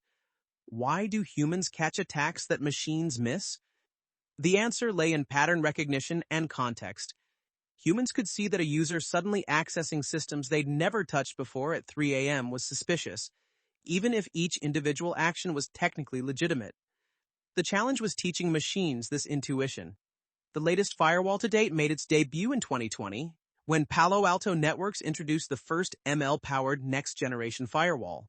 B: Why do humans catch attacks that machines miss? The answer lay in pattern recognition and context. Humans could see that a user suddenly accessing systems they'd never touched before at 3 a.m. was suspicious, even if each individual action was technically legitimate. The challenge was teaching machines this intuition. The latest firewall to date made its debut in 2020, when Palo Alto Networks introduced the first ML-powered next-generation firewall.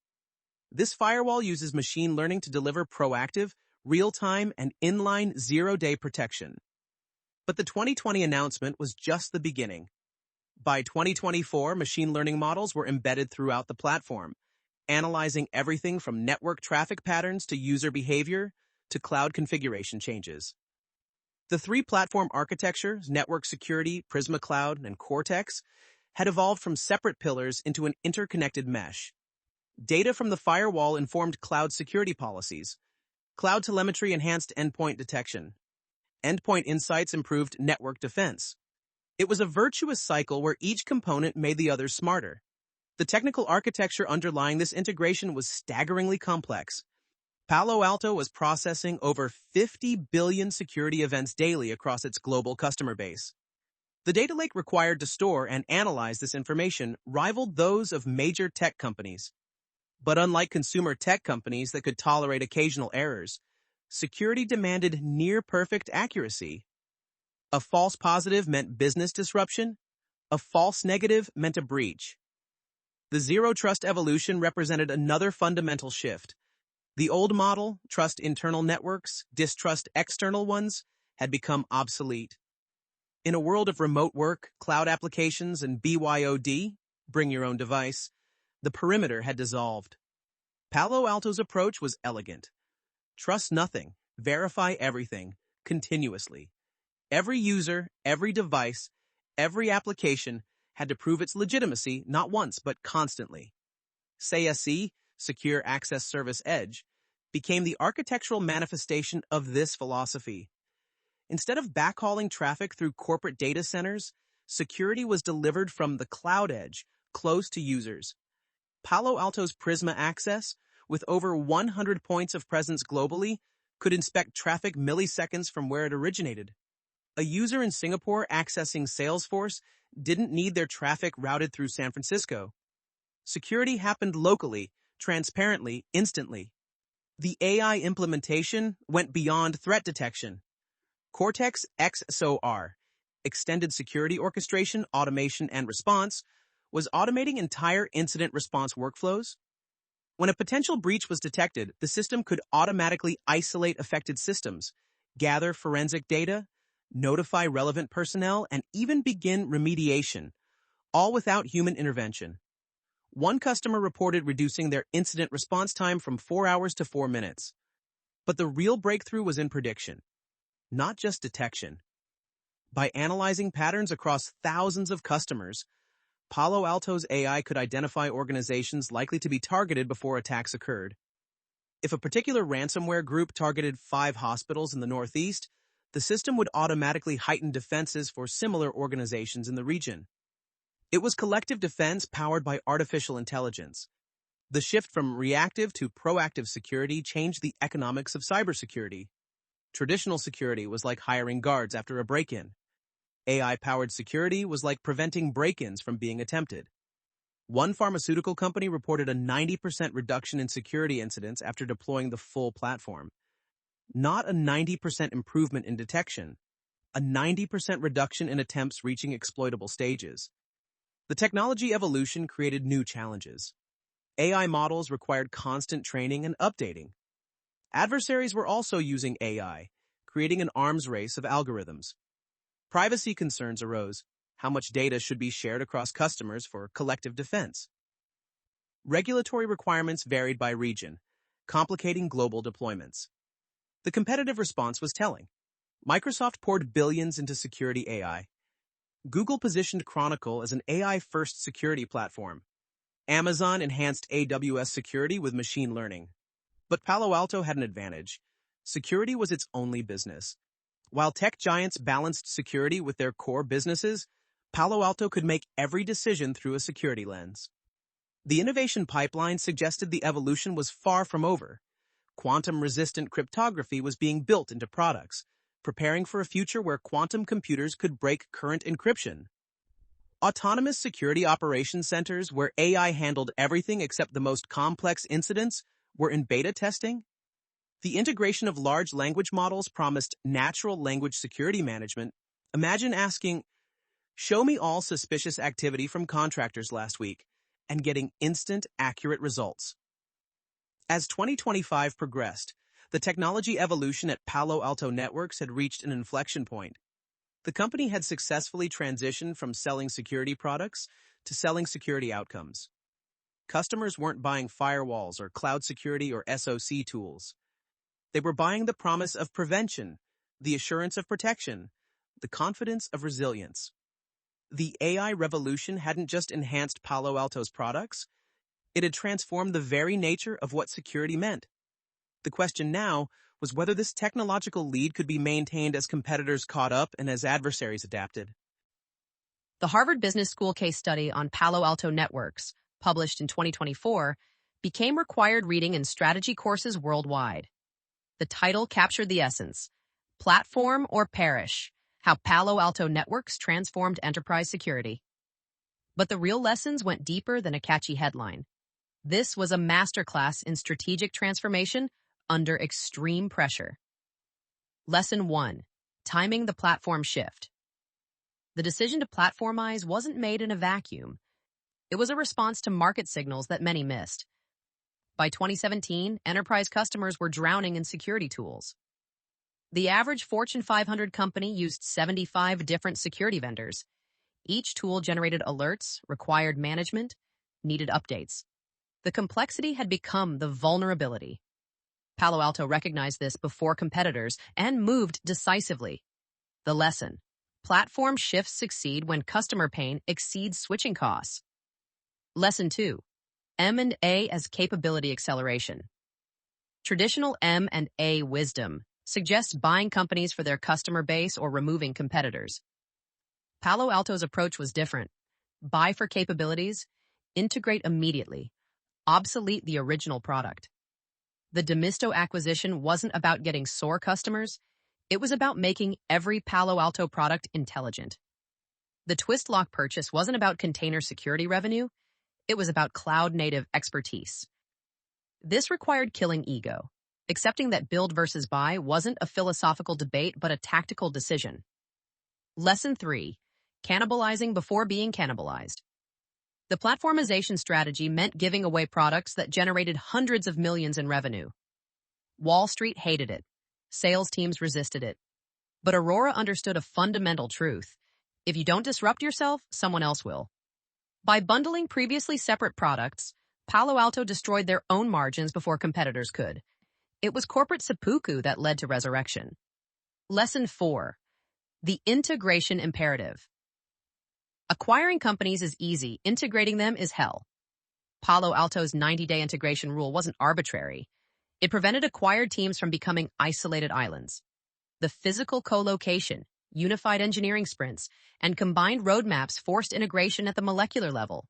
B: This firewall uses machine learning to deliver proactive, real-time, and inline zero-day protection. But the 2020 announcement was just the beginning. By 2024, machine learning models were embedded throughout the platform, analyzing everything from network traffic patterns to user behavior to cloud configuration changes. The three platform architectures, network security, Prisma Cloud, and Cortex, had evolved from separate pillars into an interconnected mesh. Data from the firewall informed cloud security policies. Cloud telemetry enhanced endpoint detection. Endpoint insights improved network defense. It was a virtuous cycle where each component made the others smarter. The technical architecture underlying this integration was staggeringly complex. Palo Alto was processing over 50 billion security events daily across its global customer base. The data lake required to store and analyze this information rivaled those of major tech companies. But unlike consumer tech companies that could tolerate occasional errors, security demanded near-perfect accuracy. A false positive meant business disruption. A false negative meant a breach. The zero-trust evolution represented another fundamental shift. The old model, trust internal networks, distrust external ones, had become obsolete. In a world of remote work, cloud applications, and BYOD, bring your own device, the perimeter had dissolved. Palo Alto's approach was elegant. Trust nothing, verify everything, continuously. Every user, every device, every application had to prove its legitimacy not once but constantly. CSE Secure Access Service Edge, became the architectural manifestation of this philosophy. Instead of backhauling traffic through corporate data centers, security was delivered from the cloud edge, close to users. Palo Alto's Prisma Access, with over 100 points of presence globally, could inspect traffic milliseconds from where it originated. A user in Singapore accessing Salesforce didn't need their traffic routed through San Francisco. Security happened locally, transparently, instantly. The AI implementation went beyond threat detection. Cortex XSOR, Extended Security Orchestration, Automation, and Response, was automating entire incident response workflows. When a potential breach was detected, the system could automatically isolate affected systems, gather forensic data, notify relevant personnel, and even begin remediation, all without human intervention. One customer reported reducing their incident response time from 4 hours to 4 minutes. But the real breakthrough was in prediction, not just detection. By analyzing patterns across thousands of customers, Palo Alto's AI could identify organizations likely to be targeted before attacks occurred. If a particular ransomware group targeted 5 hospitals in the Northeast, the system would automatically heighten defenses for similar organizations in the region. It was collective defense powered by artificial intelligence. The shift from reactive to proactive security changed the economics of cybersecurity. Traditional security was like hiring guards after a break-in. AI-powered security was like preventing break-ins from being attempted. One pharmaceutical company reported a 90% reduction in security incidents after deploying the full platform. Not a 90% improvement in detection, a 90% reduction in attempts reaching exploitable stages. The technology evolution created new challenges. AI models required constant training and updating. Adversaries were also using AI, creating an arms race of algorithms. Privacy concerns arose. How much data should be shared across customers for collective defense? Regulatory requirements varied by region, complicating global deployments. The competitive response was telling. Microsoft poured billions into security AI. Google positioned Chronicle as an AI-first security platform. Amazon enhanced AWS security with machine learning. But Palo Alto had an advantage. Security was its only business. While tech giants balanced security with their core businesses, Palo Alto could make every decision through a security lens. The innovation pipeline suggested the evolution was far from over. Quantum-resistant cryptography was being built into products, preparing for a future where quantum computers could break current encryption. Autonomous security operations centers, where AI handled everything except the most complex incidents, were in beta testing. The integration of large language models promised natural language security management. Imagine asking, "Show me all suspicious activity from contractors last week," and getting instant, accurate results. As 2025 progressed, the technology evolution at Palo Alto Networks had reached an inflection point. The company had successfully transitioned from selling security products to selling security outcomes. Customers weren't buying firewalls or cloud security or SOC tools. They were buying the promise of prevention, the assurance of protection, the confidence of resilience. The AI revolution hadn't just enhanced Palo Alto's products, it had transformed the very nature of what security meant. The question now was whether this technological lead could be maintained as competitors caught up and as adversaries adapted.
A: The Harvard Business School case study on Palo Alto Networks, published in 2024, became required reading in strategy courses worldwide. The title captured the essence: Platform or Perish, How Palo Alto Networks Transformed Enterprise Security. But the real lessons went deeper than a catchy headline. This was a masterclass in strategic transformation under extreme pressure. Lesson 1. Timing the platform shift. The decision to platformize wasn't made in a vacuum. It was a response to market signals that many missed. By 2017, enterprise customers were drowning in security tools. The average Fortune 500 company used 75 different security vendors. Each tool generated alerts, required management, needed updates. The complexity had become the vulnerability. Palo Alto recognized this before competitors and moved decisively. The lesson: platform shifts succeed when customer pain exceeds switching costs. Lesson 2. M&A as capability acceleration. Traditional M&A wisdom suggests buying companies for their customer base or removing competitors. Palo Alto's approach was different. Buy for capabilities, integrate immediately, obsolete the original product. The Demisto acquisition wasn't about getting SOAR customers, it was about making every Palo Alto product intelligent. The Twistlock purchase wasn't about container security revenue, it was about cloud-native expertise. This required killing ego, accepting that build versus buy wasn't a philosophical debate but a tactical decision. Lesson 3. Cannibalizing before being cannibalized. The platformization strategy meant giving away products that generated hundreds of millions in revenue. Wall Street hated it. Sales teams resisted it. But Arora understood a fundamental truth. If you don't disrupt yourself, someone else will. By bundling previously separate products, Palo Alto destroyed their own margins before competitors could. It was corporate seppuku that led to resurrection. Lesson 4. The integration imperative. Acquiring companies is easy, integrating them is hell. Palo Alto's 90-day integration rule wasn't arbitrary. It prevented acquired teams from becoming isolated islands. The physical co-location, unified engineering sprints, and combined roadmaps forced integration at the molecular level.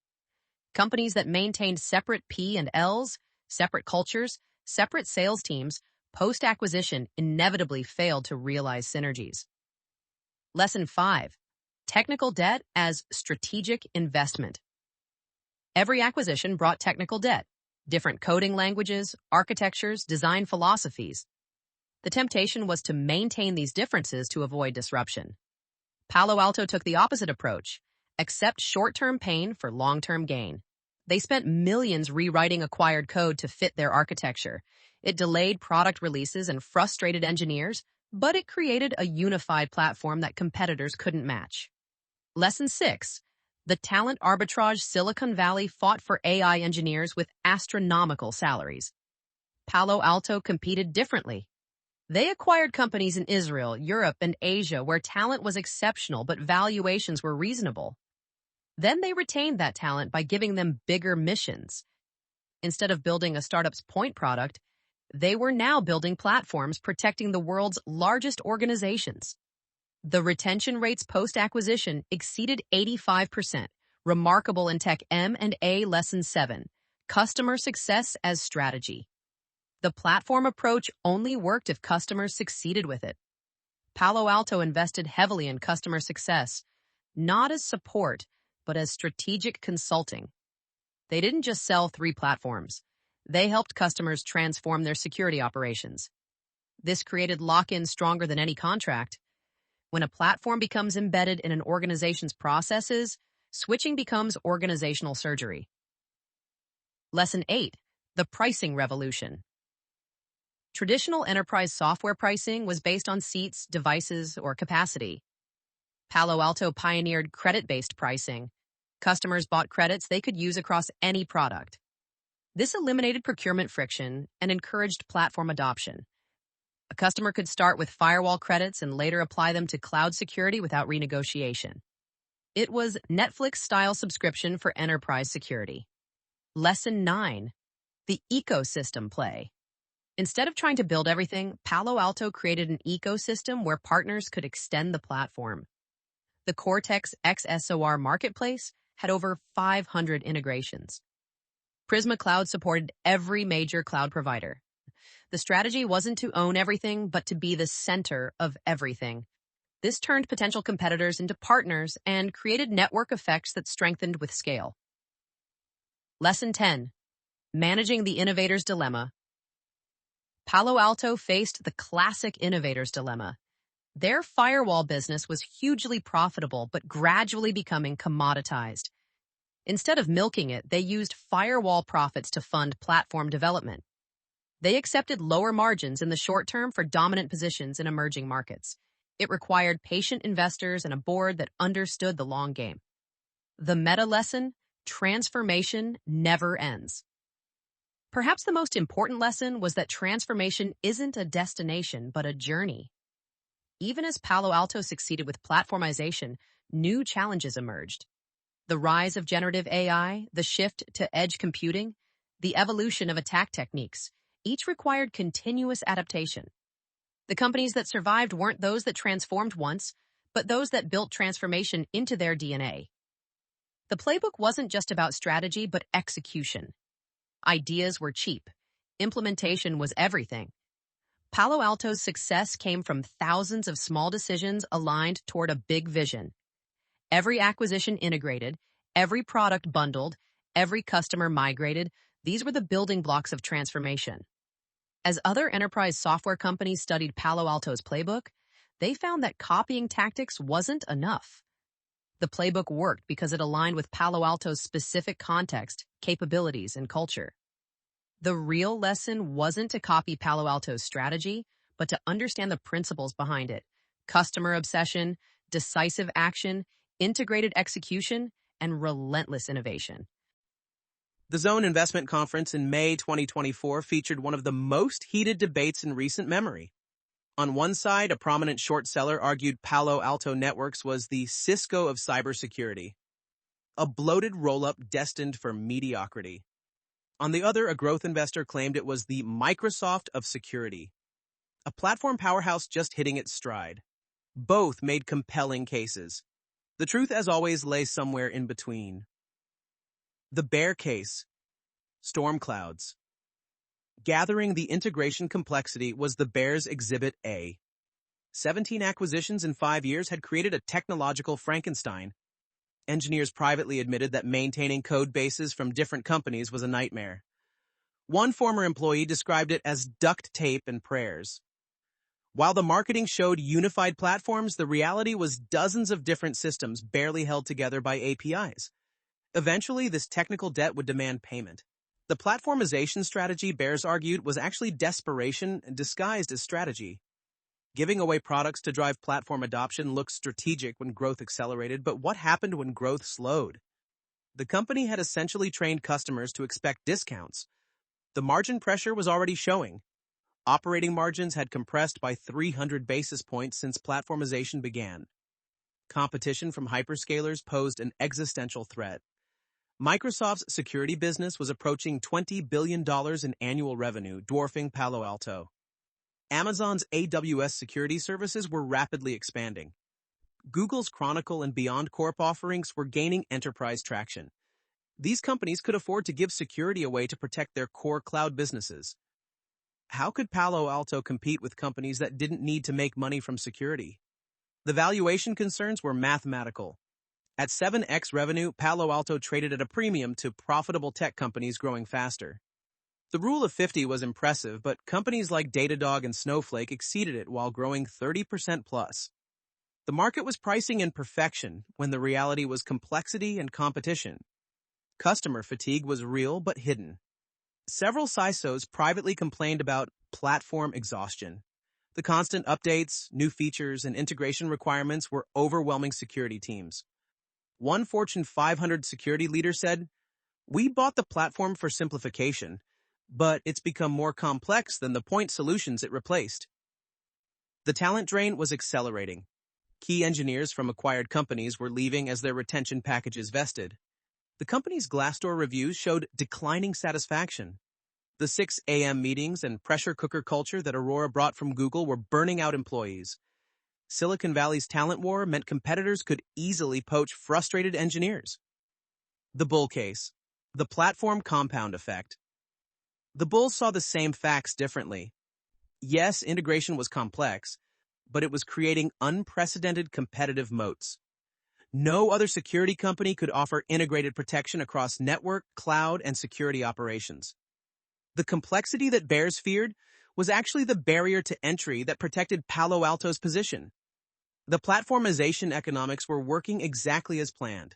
A: Companies that maintained separate P and Ls, separate cultures, separate sales teams, post-acquisition inevitably failed to realize synergies. Lesson 5. Technical debt as strategic investment. Every acquisition brought technical debt, different coding languages, architectures, design philosophies. The temptation was to maintain these differences to avoid disruption. Palo Alto took the opposite approach, accept short-term pain for long-term gain. They spent millions rewriting acquired code to fit their architecture. It delayed product releases and frustrated engineers, but it created a unified platform that competitors couldn't match. Lesson 6. The talent arbitrage. Silicon Valley fought for AI engineers with astronomical salaries. Palo Alto competed differently. They acquired companies in Israel, Europe, and Asia where talent was exceptional but valuations were reasonable. Then they retained that talent by giving them bigger missions. Instead of building a startup's point product, they were now building platforms protecting the world's largest organizations. The retention rates post-acquisition exceeded 85%, remarkable in tech M&A. Lesson 7. Customer success as strategy. The platform approach only worked if customers succeeded with it. Palo Alto invested heavily in customer success, not as support, but as strategic consulting. They didn't just sell 3 platforms. They helped customers transform their security operations. This created lock-in stronger than any contract. When a platform becomes embedded in an organization's processes, switching becomes organizational surgery. Lesson 8. The pricing revolution. Traditional enterprise software pricing was based on seats, devices, or capacity. Palo Alto pioneered credit-based pricing. Customers bought credits they could use across any product. This eliminated procurement friction and encouraged platform adoption. A customer could start with firewall credits and later apply them to cloud security without renegotiation. It was Netflix-style subscription for enterprise security. Lesson 9. The ecosystem play. Instead of trying to build everything, Palo Alto created an ecosystem where partners could extend the platform. The Cortex XSOR marketplace had over 500 integrations. Prisma Cloud supported every major cloud provider. The strategy wasn't to own everything, but to be the center of everything. This turned potential competitors into partners and created network effects that strengthened with scale. Lesson 10. Managing the innovator's dilemma. Palo Alto faced the classic innovator's dilemma. Their firewall business was hugely profitable, but gradually becoming commoditized. Instead of milking it, they used firewall profits to fund platform development. They accepted lower margins in the short term for dominant positions in emerging markets. It required patient investors and a board that understood the long game. The meta lesson: transformation never ends. Perhaps the most important lesson was that transformation isn't a destination, but a journey. Even as Palo Alto succeeded with platformization, new challenges emerged. The rise of generative AI, the shift to edge computing, the evolution of attack techniques, each required continuous adaptation. The companies that survived weren't those that transformed once, but those that built transformation into their DNA. The playbook wasn't just about strategy, but execution. Ideas were cheap. Implementation was everything. Palo Alto's success came from thousands of small decisions aligned toward a big vision. Every acquisition integrated, every product bundled, every customer migrated. These were the building blocks of transformation. As other enterprise software companies studied Palo Alto's playbook, they found that copying tactics wasn't enough. The playbook worked because it aligned with Palo Alto's specific context, capabilities, and culture. The real lesson wasn't to copy Palo Alto's strategy, but to understand the principles behind it: customer obsession, decisive action, integrated execution, and relentless innovation.
B: The Zone Investment Conference in May 2024 featured one of the most heated debates in recent memory. On one side, a prominent short seller argued Palo Alto Networks was the Cisco of cybersecurity, a bloated roll-up destined for mediocrity. On the other, a growth investor claimed it was the Microsoft of security, a platform powerhouse just hitting its stride. Both made compelling cases. The truth, as always, lay somewhere in between. The bear case. Storm clouds. Gathering the integration complexity was the bear's Exhibit A. 17 acquisitions in 5 years had created a technological Frankenstein. Engineers privately admitted that maintaining code bases from different companies was a nightmare. One former employee described it as duct tape and prayers. While the marketing showed unified platforms, the reality was dozens of different systems barely held together by APIs. Eventually, this technical debt would demand payment. The platformization strategy, bears argued, was actually desperation disguised as strategy. Giving away products to drive platform adoption looked strategic when growth accelerated, but what happened when growth slowed? The company had essentially trained customers to expect discounts. The margin pressure was already showing. Operating margins had compressed by 300 basis points since platformization began. Competition from hyperscalers posed an existential threat. Microsoft's security business was approaching $20 billion in annual revenue, dwarfing Palo Alto. Amazon's AWS security services were rapidly expanding. Google's Chronicle and Beyond Corp offerings were gaining enterprise traction. These companies could afford to give security away to protect their core cloud businesses. How could Palo Alto compete with companies that didn't need to make money from security? The valuation concerns were mathematical. At 7x revenue, Palo Alto traded at a premium to profitable tech companies growing faster. The rule of 50 was impressive, but companies like Datadog and Snowflake exceeded it while growing 30% plus. The market was pricing in perfection when the reality was complexity and competition. Customer fatigue was real but hidden. Several CISOs privately complained about platform exhaustion. The constant updates, new features, and integration requirements were overwhelming security teams. One Fortune 500 security leader said, "We bought the platform for simplification, but it's become more complex than the point solutions it replaced." The talent drain was accelerating. Key engineers from acquired companies were leaving as their retention packages vested. The company's Glassdoor reviews showed declining satisfaction. The 6 a.m. meetings and pressure cooker culture that Arora brought from Google were burning out employees. Silicon Valley's talent war meant competitors could easily poach frustrated engineers. The bull case. The platform compound effect. The bulls saw the same facts differently. Yes, integration was complex, but it was creating unprecedented competitive moats. No other security company could offer integrated protection across network, cloud, and security operations. The complexity that bears feared was actually the barrier to entry that protected Palo Alto's position. The platformization economics were working exactly as planned.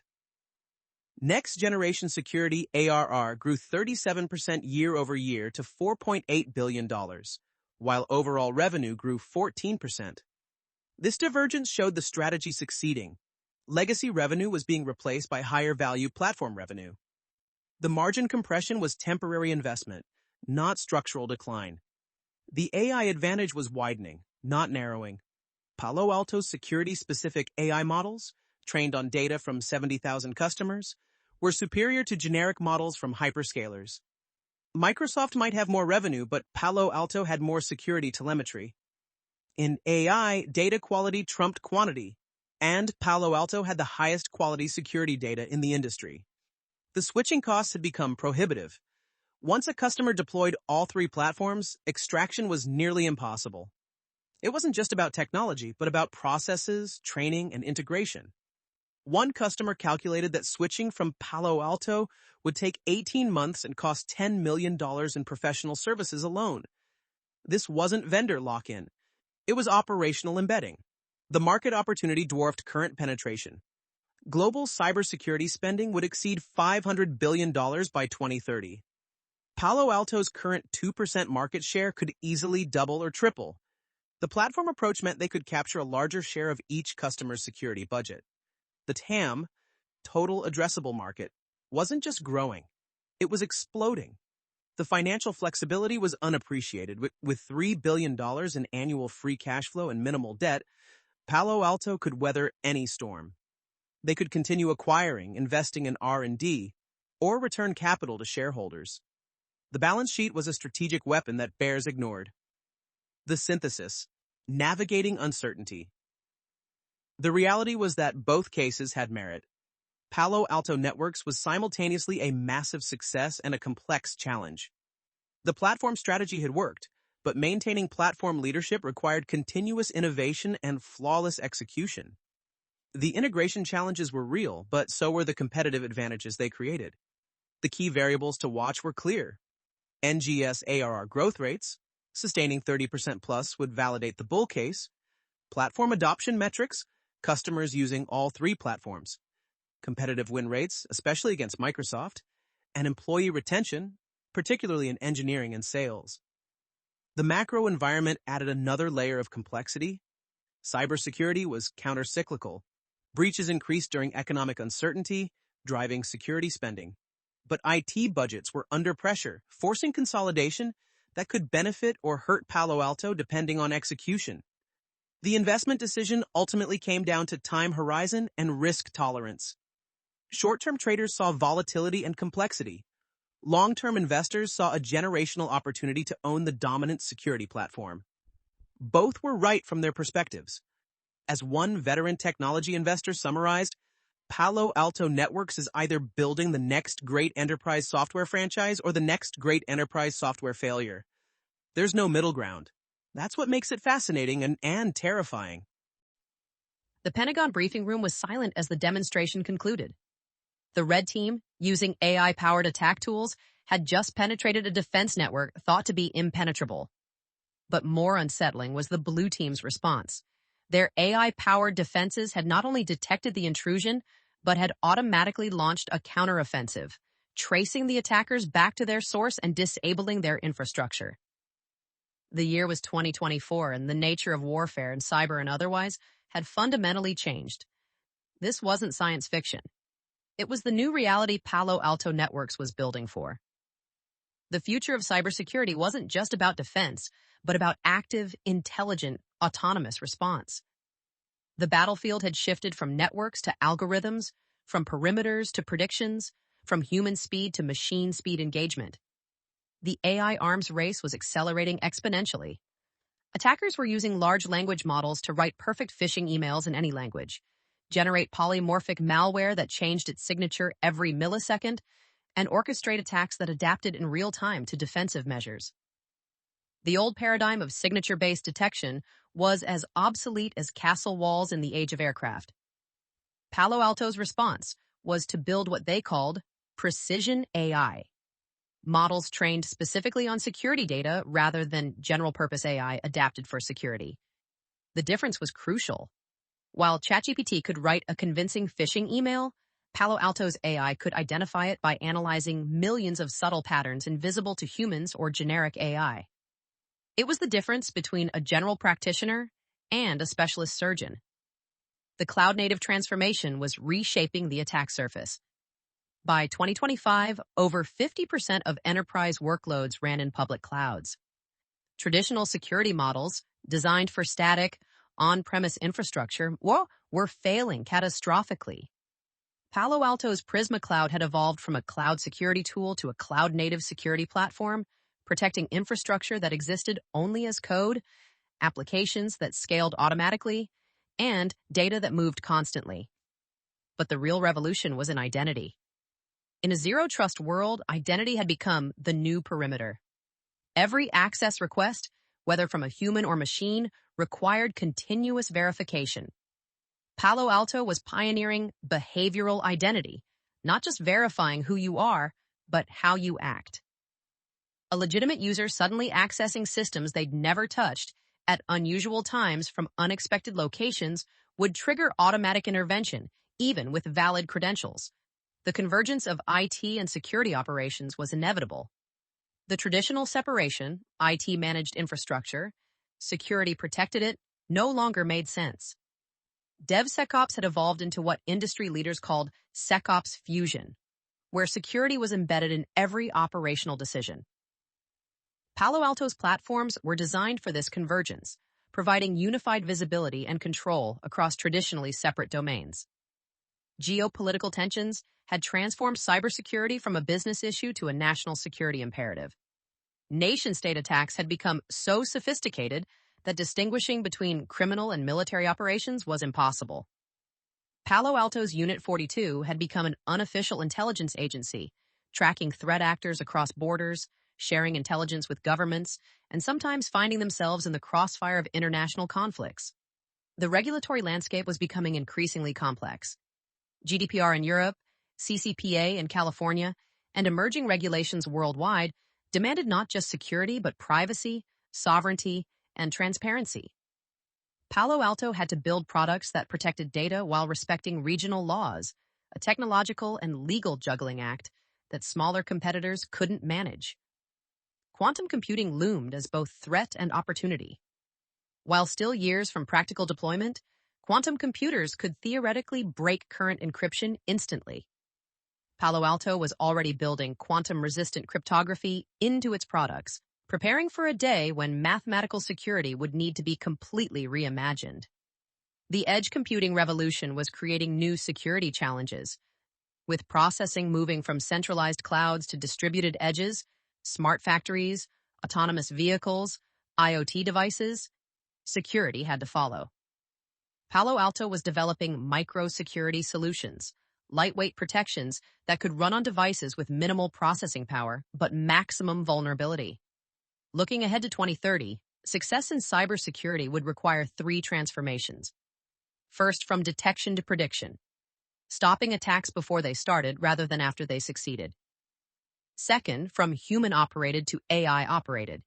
B: Next-generation security ARR grew 37% year over year to $4.8 billion, while overall revenue grew 14%. This divergence showed the strategy succeeding. Legacy revenue was being replaced by higher-value platform revenue. The margin compression was temporary investment, not structural decline. The AI advantage was widening, not narrowing. Palo Alto's security-specific AI models, trained on data from 70,000 customers, were superior to generic models from hyperscalers. Microsoft might have more revenue, but Palo Alto had more security telemetry. In AI, data quality trumped quantity, and Palo Alto had the highest quality security data in the industry. The switching costs had become prohibitive. Once a customer deployed all three platforms, extraction was nearly impossible. It wasn't just about technology, but about processes, training, and integration. One customer calculated that switching from Palo Alto would take 18 months and cost $10 million in professional services alone. This wasn't vendor lock-in. It was operational embedding. The market opportunity dwarfed current penetration. Global cybersecurity spending would exceed $500 billion by 2030. Palo Alto's current 2% market share could easily double or triple. The platform approach meant they could capture a larger share of each customer's security budget. The TAM, total addressable market, wasn't just growing. It was exploding. The financial flexibility was unappreciated. With $3 billion in annual free cash flow and minimal debt, Palo Alto could weather any storm. They could continue acquiring, investing in R&D, or return capital to shareholders. The balance sheet was a strategic weapon that bears ignored. The synthesis, navigating uncertainty. The reality was that both cases had merit. Palo Alto Networks was simultaneously a massive success and a complex challenge. The platform strategy had worked, but maintaining platform leadership required continuous innovation and flawless execution. The integration challenges were real, but so were the competitive advantages they created. The key variables to watch were clear. NGS ARR growth rates, sustaining 30% plus would validate the bull case. Platform adoption metrics, customers using all three platforms. Competitive win rates, especially against Microsoft. And employee retention, particularly in engineering and sales. The macro environment added another layer of complexity. Cybersecurity was counter-cyclical. Breaches increased during economic uncertainty, driving security spending. But IT budgets were under pressure, forcing consolidation that could benefit or hurt Palo Alto depending on execution. The investment decision ultimately came down to time horizon and risk tolerance. Short-term traders saw volatility and complexity. Long-term investors saw a generational opportunity to own the dominant security platform. Both were right from their perspectives. As one veteran technology investor summarized, Palo Alto Networks is either building the next great enterprise software franchise or the next great enterprise software failure. There's no middle ground. That's what makes it fascinating and terrifying.
A: The Pentagon briefing room was silent as the demonstration concluded. The red team, using AI-powered attack tools, had just penetrated a defense network thought to be impenetrable. But more unsettling was the blue team's response. Their AI-powered defenses had not only detected the intrusion, but had automatically launched a counteroffensive, tracing the attackers back to their source and disabling their infrastructure. The year was 2024, and the nature of warfare, and cyber and otherwise, had fundamentally changed. This wasn't science fiction. It was the new reality Palo Alto Networks was building for. The future of cybersecurity wasn't just about defense, but about active, intelligent, autonomous response. The battlefield had shifted from networks to algorithms, from perimeters to predictions, from human speed to machine speed engagement. The AI arms race was accelerating exponentially. Attackers were using large language models to write perfect phishing emails in any language, generate polymorphic malware that changed its signature every millisecond, and orchestrate attacks that adapted in real time to defensive measures. The old paradigm of signature-based detection was as obsolete as castle walls in the age of aircraft. Palo Alto's response was to build what they called precision AI, models trained specifically on security data rather than general-purpose AI adapted for security. The difference was crucial. While ChatGPT could write a convincing phishing email, Palo Alto's AI could identify it by analyzing millions of subtle patterns invisible to humans or generic AI. It was the difference between a general practitioner and a specialist surgeon. The cloud-native transformation was reshaping the attack surface. By 2025, over 50% of enterprise workloads ran in public clouds. Traditional security models, designed for static, on-premise infrastructure, were were failing catastrophically. Palo Alto's Prisma Cloud had evolved from a cloud security tool to a cloud-native security platform, protecting infrastructure that existed only as code, applications that scaled automatically, and data that moved constantly. But the real revolution was in identity. In a zero-trust world, identity had become the new perimeter. Every access request, whether from a human or machine, required continuous verification. Palo Alto was pioneering behavioral identity, not just verifying who you are, but how you act. A legitimate user suddenly accessing systems they'd never touched at unusual times from unexpected locations would trigger automatic intervention, even with valid credentials. The convergence of IT and security operations was inevitable. The traditional separation, IT managed infrastructure, security protected it, no longer made sense. DevSecOps had evolved into what industry leaders called SecOps fusion, where security was embedded in every operational decision. Palo Alto's platforms were designed for this convergence, providing unified visibility and control across traditionally separate domains. Geopolitical tensions had transformed cybersecurity from a business issue to a national security imperative. Nation-state attacks had become so sophisticated that distinguishing between criminal and military operations was impossible. Palo Alto's Unit 42 had become an unofficial intelligence agency, tracking threat actors across borders, sharing intelligence with governments, and sometimes finding themselves in the crossfire of international conflicts. The regulatory landscape was becoming increasingly complex. GDPR in Europe, CCPA in California, and emerging regulations worldwide demanded not just security but privacy, sovereignty, and transparency. Palo Alto had to build products that protected data while respecting regional laws, a technological and legal juggling act that smaller competitors couldn't manage. Quantum computing loomed as both threat and opportunity. While still years from practical deployment, quantum computers could theoretically break current encryption instantly. Palo Alto was already building quantum-resistant cryptography into its products, preparing for a day when mathematical security would need to be completely reimagined. The edge computing revolution was creating new security challenges. With processing moving from centralized clouds to distributed edges, smart factories, autonomous vehicles, IoT devices, security had to follow. Palo Alto was developing micro-security solutions, lightweight protections that could run on devices with minimal processing power but maximum vulnerability. Looking ahead to 2030, success in cybersecurity would require three transformations. First, from detection to prediction, stopping attacks before they started rather than after they succeeded. Second, from human-operated to AI-operated,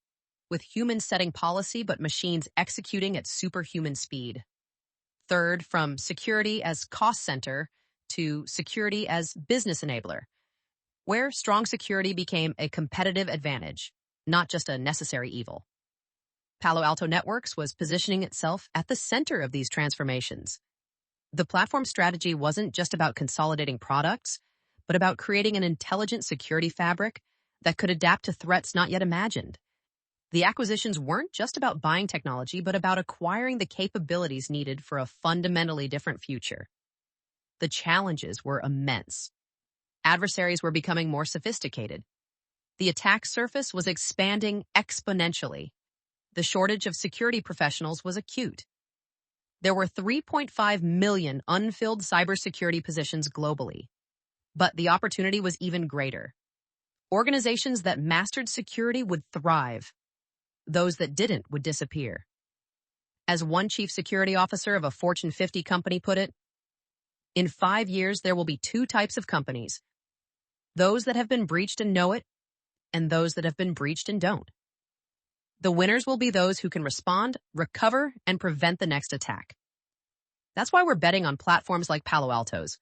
A: with humans setting policy but machines executing at superhuman speed. Third, from security as cost center to security as business enabler, where strong security became a competitive advantage, not just a necessary evil. Palo Alto Networks was positioning itself at the center of these transformations. The platform strategy wasn't just about consolidating products, but about creating an intelligent security fabric that could adapt to threats not yet imagined. The acquisitions weren't just about buying technology, but about acquiring the capabilities needed for a fundamentally different future. The challenges were immense. Adversaries were becoming more sophisticated. The attack surface was expanding exponentially. The shortage of security professionals was acute. There were 3.5 million unfilled cybersecurity positions globally. But the opportunity was even greater. Organizations that mastered security would thrive. Those that didn't would disappear. As one chief security officer of a Fortune 50 company put it, in 5 years there will be two types of companies: those that have been breached and know it, and those that have been breached and don't. The winners will be those who can respond, recover, and prevent the next attack. That's why we're betting on platforms like Palo Alto's.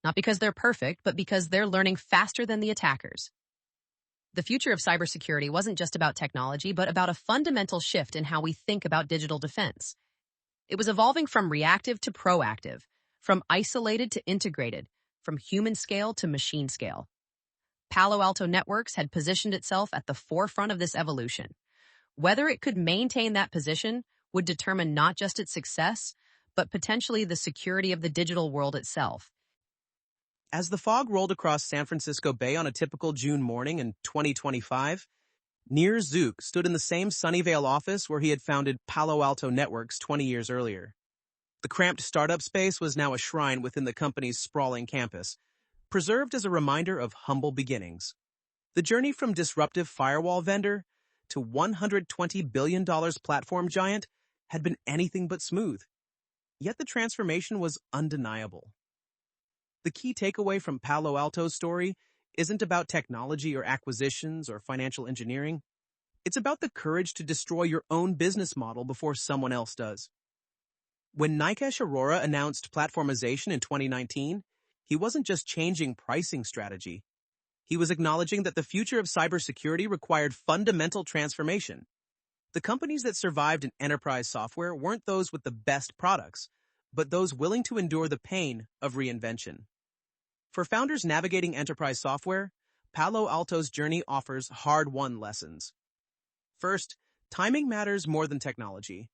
A: Not because they're perfect, but because they're learning faster than the attackers. The future of cybersecurity wasn't just about technology, but about a fundamental shift in how we think about digital defense. It was evolving from reactive to proactive, from isolated to integrated, from human scale to machine scale. Palo Alto Networks had positioned itself at the forefront of this evolution. Whether it could maintain that position would determine not just its success, but potentially the security of the digital world itself.
B: As the fog rolled across San Francisco Bay on a typical June morning in 2025, Nir Zuk stood in the same Sunnyvale office where he had founded Palo Alto Networks 20 years earlier. The cramped startup space was now a shrine within the company's sprawling campus, preserved as a reminder of humble beginnings. The journey from disruptive firewall vendor to $120 billion platform giant had been anything but smooth. Yet the transformation was undeniable. The key takeaway from Palo Alto's story isn't about technology or acquisitions or financial engineering. It's about the courage to destroy your own business model before someone else does. When Nikesh Arora announced platformization in 2019, he wasn't just changing pricing strategy. He was acknowledging that the future of cybersecurity required fundamental transformation. The companies that survived in enterprise software weren't those with the best products, but those willing to endure the pain of reinvention. For founders navigating enterprise software, Palo Alto's journey offers hard-won lessons. First, timing matters more than technology.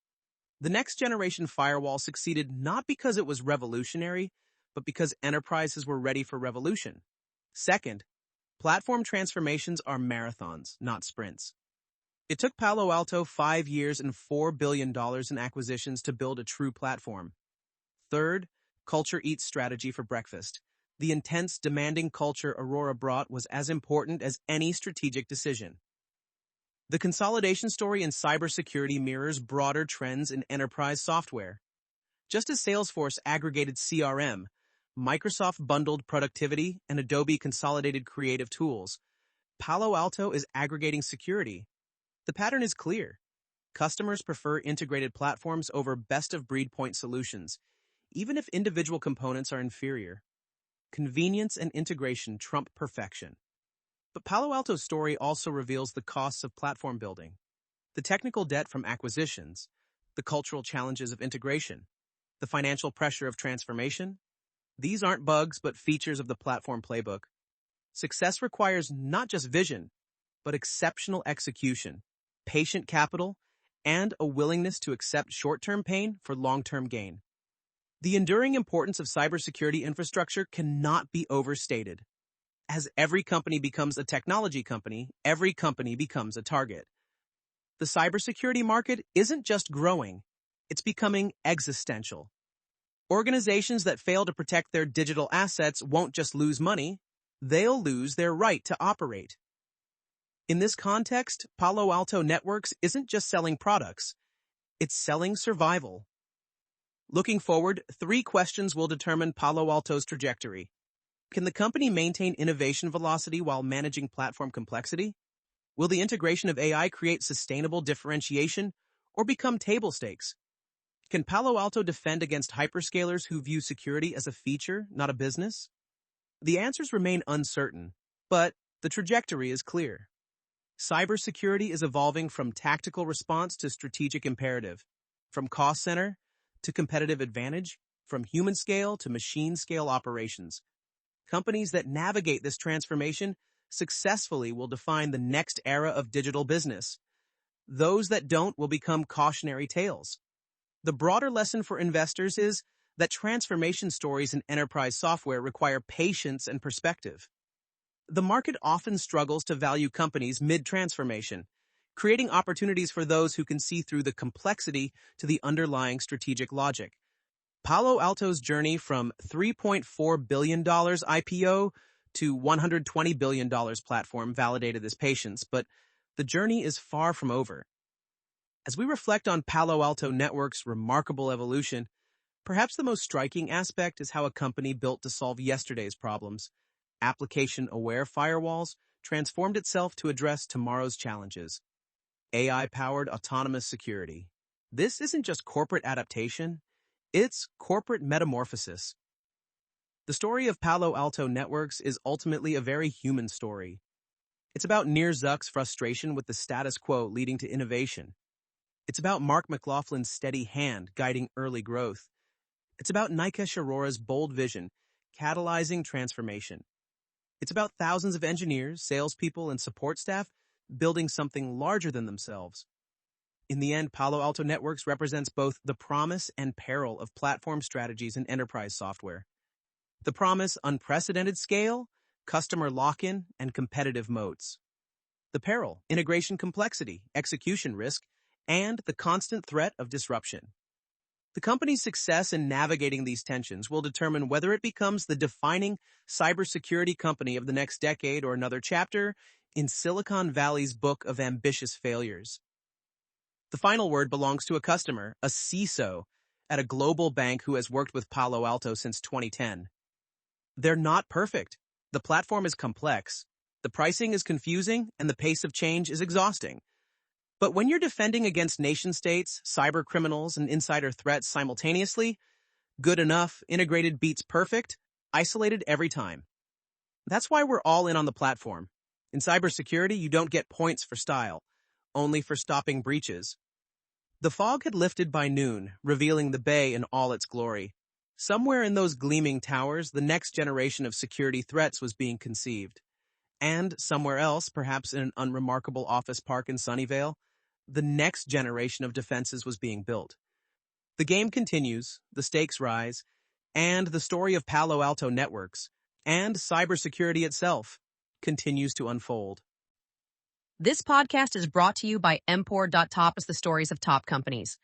B: The next-generation firewall succeeded not because it was revolutionary, but because enterprises were ready for revolution. Second, platform transformations are marathons, not sprints. It took Palo Alto 5 years and $4 billion in acquisitions to build a true platform. Third, culture eats strategy for breakfast. The intense, demanding culture Arora brought was as important as any strategic decision. The consolidation story in cybersecurity mirrors broader trends in enterprise software. Just as Salesforce aggregated CRM, Microsoft bundled productivity, and Adobe consolidated creative tools, Palo Alto is aggregating security. The pattern is clear. Customers prefer integrated platforms over best-of-breed point solutions, even if individual components are inferior. Convenience and integration trump perfection. But Palo Alto's story also reveals the costs of platform building, the technical debt from acquisitions, the cultural challenges of integration, the financial pressure of transformation. These aren't bugs, but features of the platform playbook. Success requires not just vision, but exceptional execution, patient capital, and a willingness to accept short-term pain for long-term gain. The enduring importance of cybersecurity infrastructure cannot be overstated. As every company becomes a technology company, every company becomes a target. The cybersecurity market isn't just growing, it's becoming existential. Organizations that fail to protect their digital assets won't just lose money, they'll lose their right to operate. In this context, Palo Alto Networks isn't just selling products, it's selling survival. Looking forward, 3 questions will determine Palo Alto's trajectory. Can the company maintain innovation velocity while managing platform complexity? Will the integration of AI create sustainable differentiation or become table stakes? Can Palo Alto defend against hyperscalers who view security as a feature, not a business? The answers remain uncertain, but the trajectory is clear. Cybersecurity is evolving from tactical response to strategic imperative, from cost center to competitive advantage, from human scale to machine scale operations. Companies that navigate this transformation successfully will define the next era of digital business. Those that don't will become cautionary tales. The broader lesson for investors is that transformation stories in enterprise software require patience and perspective. The market often struggles to value companies mid-transformation, creating opportunities for those who can see through the complexity to the underlying strategic logic. Palo Alto's journey from $3.4 billion IPO to $120 billion platform validated this patience, but the journey is far from over. As we reflect on Palo Alto Networks' remarkable evolution, perhaps the most striking aspect is how a company built to solve yesterday's problems, application-aware firewalls, transformed itself to address tomorrow's challenges. AI-powered autonomous security. This isn't just corporate adaptation, it's corporate metamorphosis. The story of Palo Alto Networks is ultimately a very human story. It's about Nir Zuk's frustration with the status quo leading to innovation. It's about Mark McLaughlin's steady hand guiding early growth. It's about Nikesh Arora's bold vision, catalyzing transformation. It's about thousands of engineers, salespeople, and support staff building something larger than themselves. In the end, Palo Alto Networks represents both the promise and peril of platform strategies in enterprise software. The promise, unprecedented scale, customer lock-in, and competitive moats. The peril, integration complexity, execution risk, and the constant threat of disruption. The company's success in navigating these tensions will determine whether it becomes the defining cybersecurity company of the next decade or another chapter in Silicon Valley's book of ambitious failures. The final word belongs to a customer, a CISO, at a global bank who has worked with Palo Alto since 2010. They're not perfect. The platform is complex, the pricing is confusing, and the pace of change is exhausting. But when you're defending against nation-states, cyber criminals, and insider threats simultaneously, good enough, integrated beats perfect, isolated every time. That's why we're all in on the platform. In cybersecurity, you don't get points for style, only for stopping breaches. The fog had lifted by noon, revealing the bay in all its glory. Somewhere in those gleaming towers, the next generation of security threats was being conceived. And somewhere else, perhaps in an unremarkable office park in Sunnyvale, the next generation of defenses was being built. The game continues, the stakes rise, and the story of Palo Alto Networks and cybersecurity itself continues to unfold.
A: This podcast is brought to you by Mpor.top as the stories of top companies.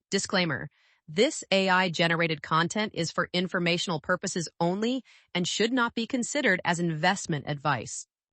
A: Disclaimer. This AI-generated content is for informational purposes only and should not be considered as investment advice.